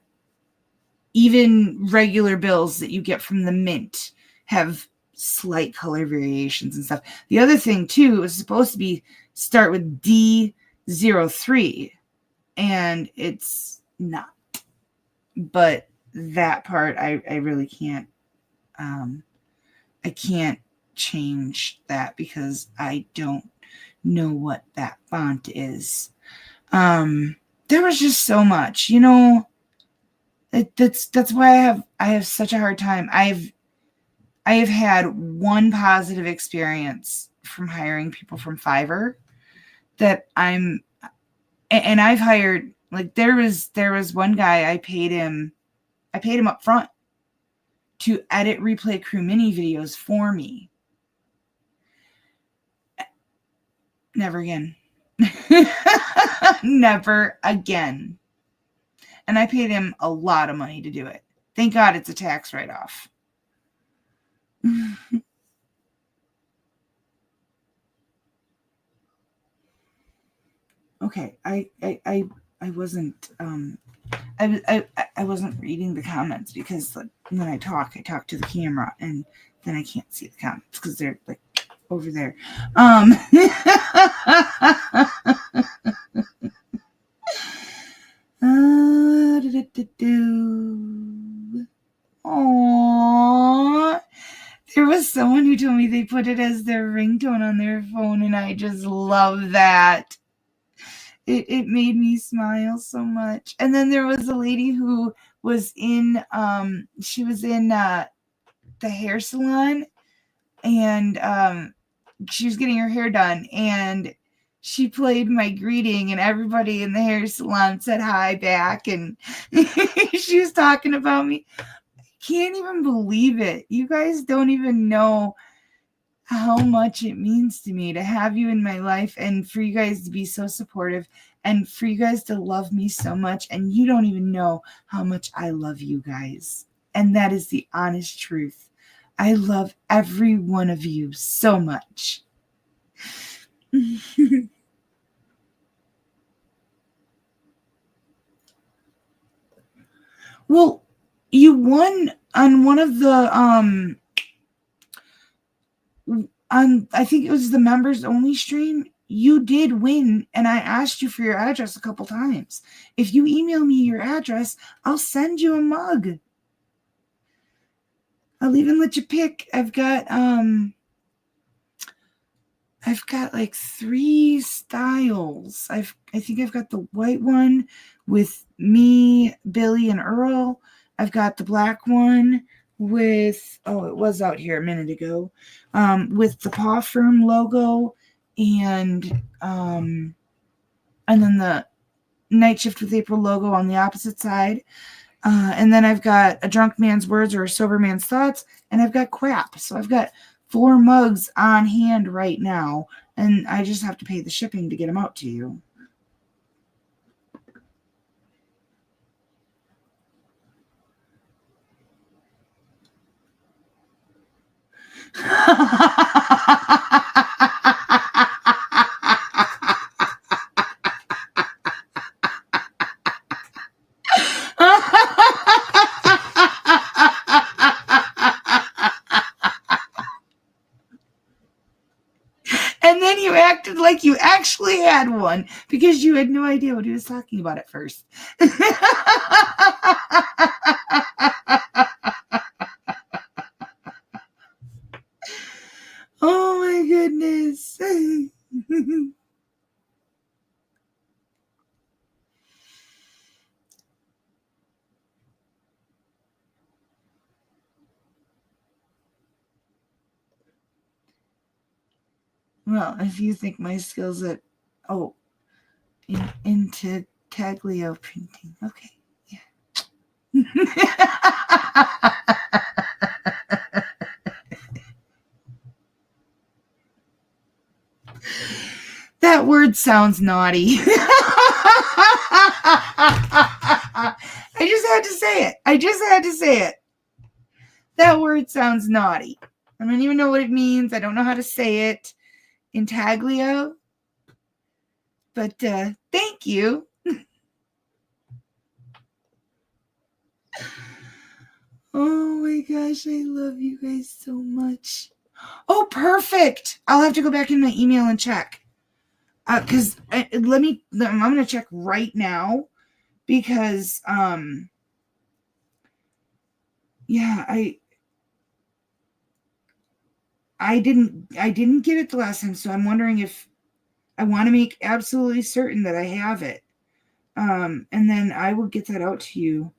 Even regular bills that you get from the mint have slight color variations and stuff. The other thing too, it was supposed to be start with D03, and it's not. But that part I really can't I can't change that because I don't know what that font is. There was just so much, you know. That's why I have such a hard time. I have had one positive experience from hiring people from Fiverr that and I've hired, like there was one guy I paid him up front. to edit Replay Crew mini videos for me. Never again. Never again. And I paid him a lot of money to do it. Thank God it's a tax write-off. Okay, I wasn't I wasn't reading the comments because when I talk to the camera and then I can't see the comments because they're like over there. Aww. There was someone who told me they put it as their ringtone on their phone, and I just love that. It made me smile so much. And then there was a lady who was in she was in the hair salon, and she was getting her hair done, and she played my greeting, and everybody in the hair salon said hi back, and she was talking about me. Can't even believe it. You guys don't even know how much it means to me to have you in my life and for you guys to be so supportive and for you guys to love me so much. And you don't even know how much I love you guys. And that is the honest truth. I love every one of you so much. Well, you won on one of the I think it was the members only stream. You did win, and I asked you for your address a couple times. If you email me your address, I'll send you a mug. I'll even let you pick. I've got like 3 styles. I think I've got the white one with me, Billy, and Earl. I've got the black one with, it was out here a minute ago, with the PAWFURM logo and then the Night Shift with April logo on the opposite side. And then I've got a drunk man's words or a sober man's thoughts, and I've got crap. So I've got 4 mugs on hand right now, and I just have to pay the shipping to get them out to you. And then you acted like you actually had one because you had no idea what he was talking about at first. Oh my goodness. Well, if you think my skills at into Taglio printing, okay, yeah. That word sounds naughty. I just had to say it. That word sounds naughty. I don't even know what it means. I don't know how to say it in Taglio. But thank you. Oh my gosh, I love you guys so much. Oh, perfect. I'll have to go back in my email and check. Because I'm going to check right now because, yeah, I didn't get it the last time, so I'm wondering if I want to make absolutely certain that I have it. And then I will get that out to you.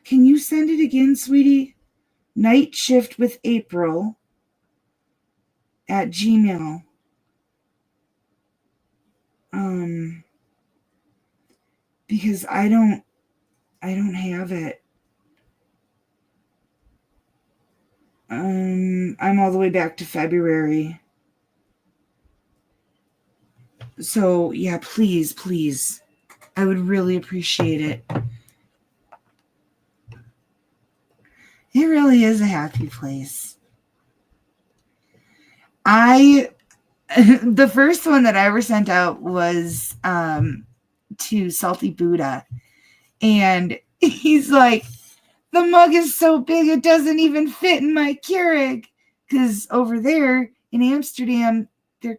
Can you send it again, sweetie? Night Shift with April at Gmail. Because I don't have it. I'm all the way back to February. So yeah, please. I would really appreciate it. It really is a happy place. The first one that I ever sent out was to Salty Buddha. And he's like, the mug is so big it doesn't even fit in my Keurig. Because over there in Amsterdam, their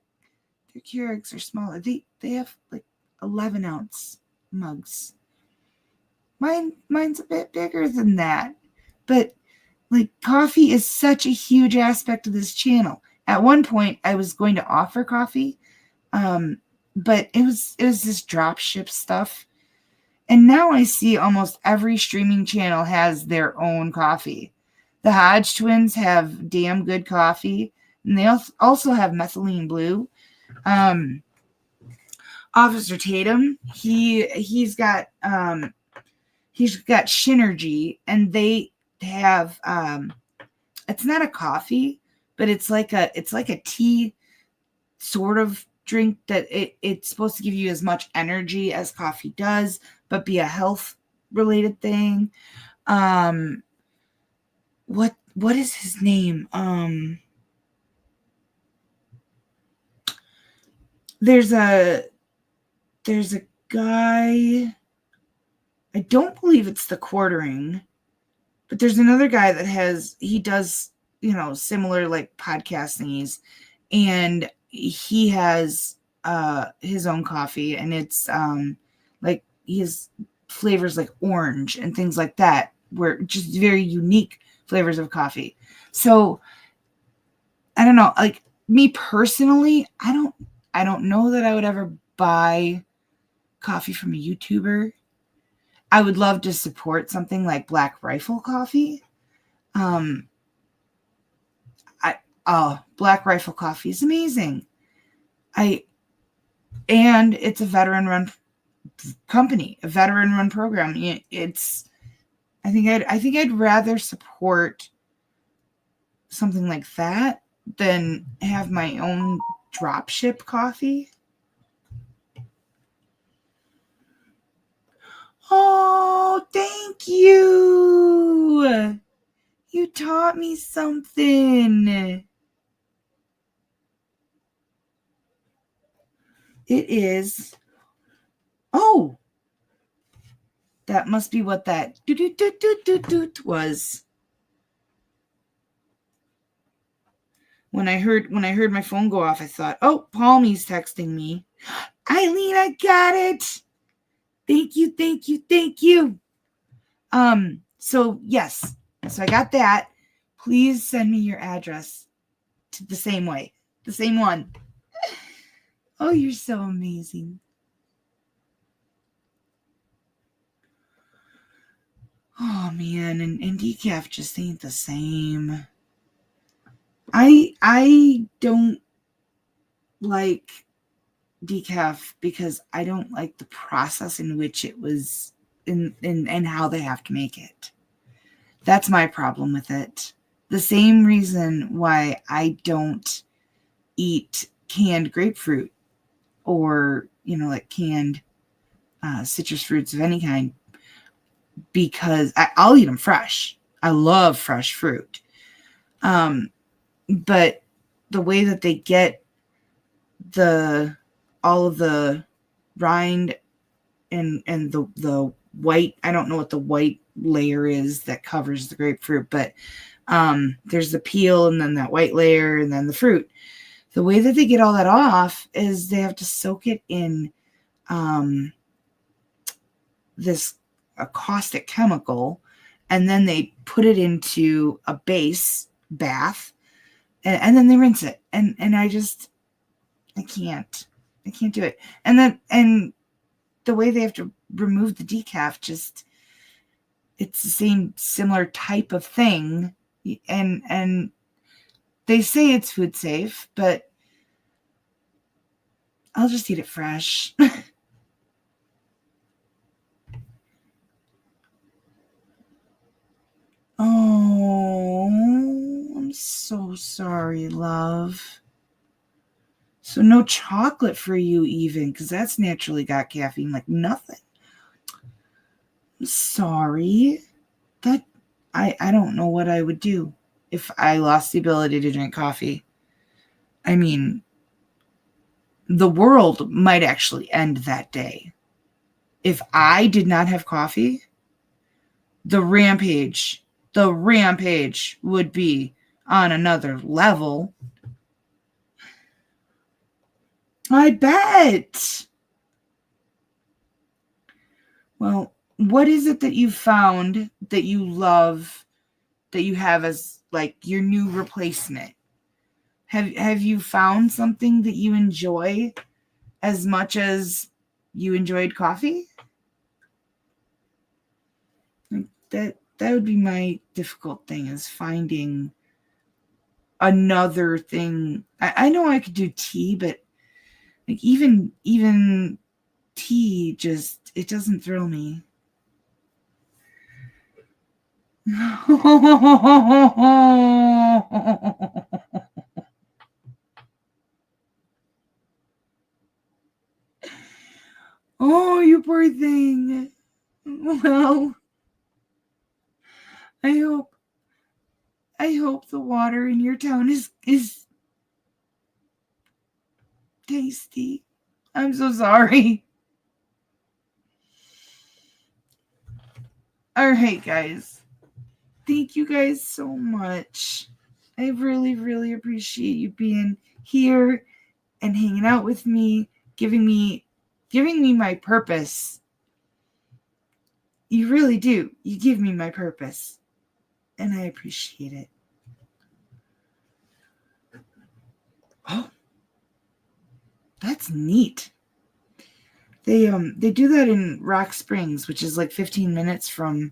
Keurigs are smaller. They have like 11-ounce mugs. Mine's a bit bigger than that. But like, coffee is such a huge aspect of this channel. At one point, I was going to offer coffee, but it was this drop ship stuff. And now I see almost every streaming channel has their own coffee. The Hodge twins have damn good coffee, and they also have Methylene Blue. Officer Tatum, he's got Shinergy, and they have it's not a coffee, but it's like a tea sort of drink that it's supposed to give you as much energy as coffee does, but be a health related thing. What is his name? There's a guy, I don't believe it's the Quartering, but there's another guy that he does, similar like podcast thingies, and he has his own coffee, and it's like he has flavors like orange and things like that, where just very unique flavors of coffee. So I don't know, like me personally, I don't know that I would ever buy coffee from a YouTuber. I would love to support something like Black Rifle Coffee. Black Rifle Coffee is amazing. And it's a veteran-run company, a veteran-run program. I think I'd rather support something like that than have my own dropship coffee. Oh, thank you. You taught me something. It is. Oh, that must be what that was. When I heard my phone go off, I thought, oh, Palmy's texting me. Eileen, I got it. Thank you. So yes. So I got that. Please send me your address to the same one. Oh, you're so amazing. Oh man, and decaf just ain't the same. I don't like decaf because I don't like the process in which it was and how they have to make it. That's my problem with it. The same reason why I don't eat canned grapefruit or, like canned citrus fruits of any kind, because I'll eat them fresh. I love fresh fruit. But the way that they get all of the rind and the white, I don't know what the white layer is that covers the grapefruit, but there's the peel and then that white layer and then the fruit. The way that they get all that off is they have to soak it in a caustic chemical, and then they put it into a base bath, and then they rinse it. And I can't do it. And the way they have to remove the decaf, it's the same similar type of thing. And they say it's food safe, but I'll just eat it fresh. Oh, I'm so sorry, love. So no chocolate for you even, because that's naturally got caffeine like nothing. I'm sorry. That I don't know what I would do if I lost the ability to drink coffee. I mean, the world might actually end that day. If I did not have coffee, the rampage would be on another level. I bet. Well, what is it that you found that you love, that you have as like your new replacement? Have you found something that you enjoy as much as you enjoyed coffee? That would be my difficult thing, is finding another thing. I know I could do tea, but like even tea just, it doesn't thrill me. Oh, you poor thing. Well, I hope the water in your town is tasty. I'm so sorry. All right, guys. Thank you guys so much. I really, really appreciate you being here and hanging out with me, giving me my purpose. You really do. You give me my purpose, and I appreciate it. Oh, that's neat. They do that in Rock Springs, which is like 15 minutes from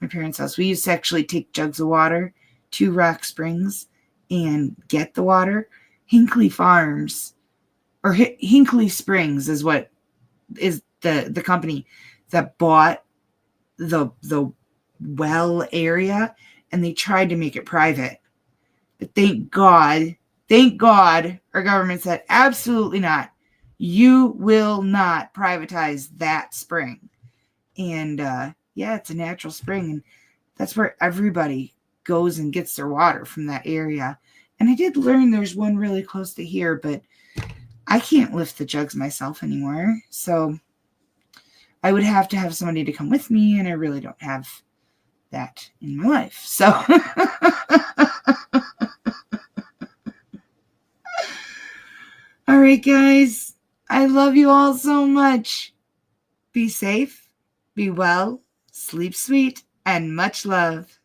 my parents' house. We used to actually take jugs of water to Rock Springs and get the water. Hinkley Farms, or Hinkley Springs, is what is the company that bought the well area, and they tried to make it private. But thank God, our government said, absolutely not. You will not privatize that spring. And yeah, it's a natural spring, and that's where everybody goes and gets their water from that area. And I did learn there's one really close to here, but I can't lift the jugs myself anymore. So I would have to have somebody to come with me, and I really don't have that in my life. So all right, guys. I love you all so much. Be safe, be well, sleep sweet, and much love.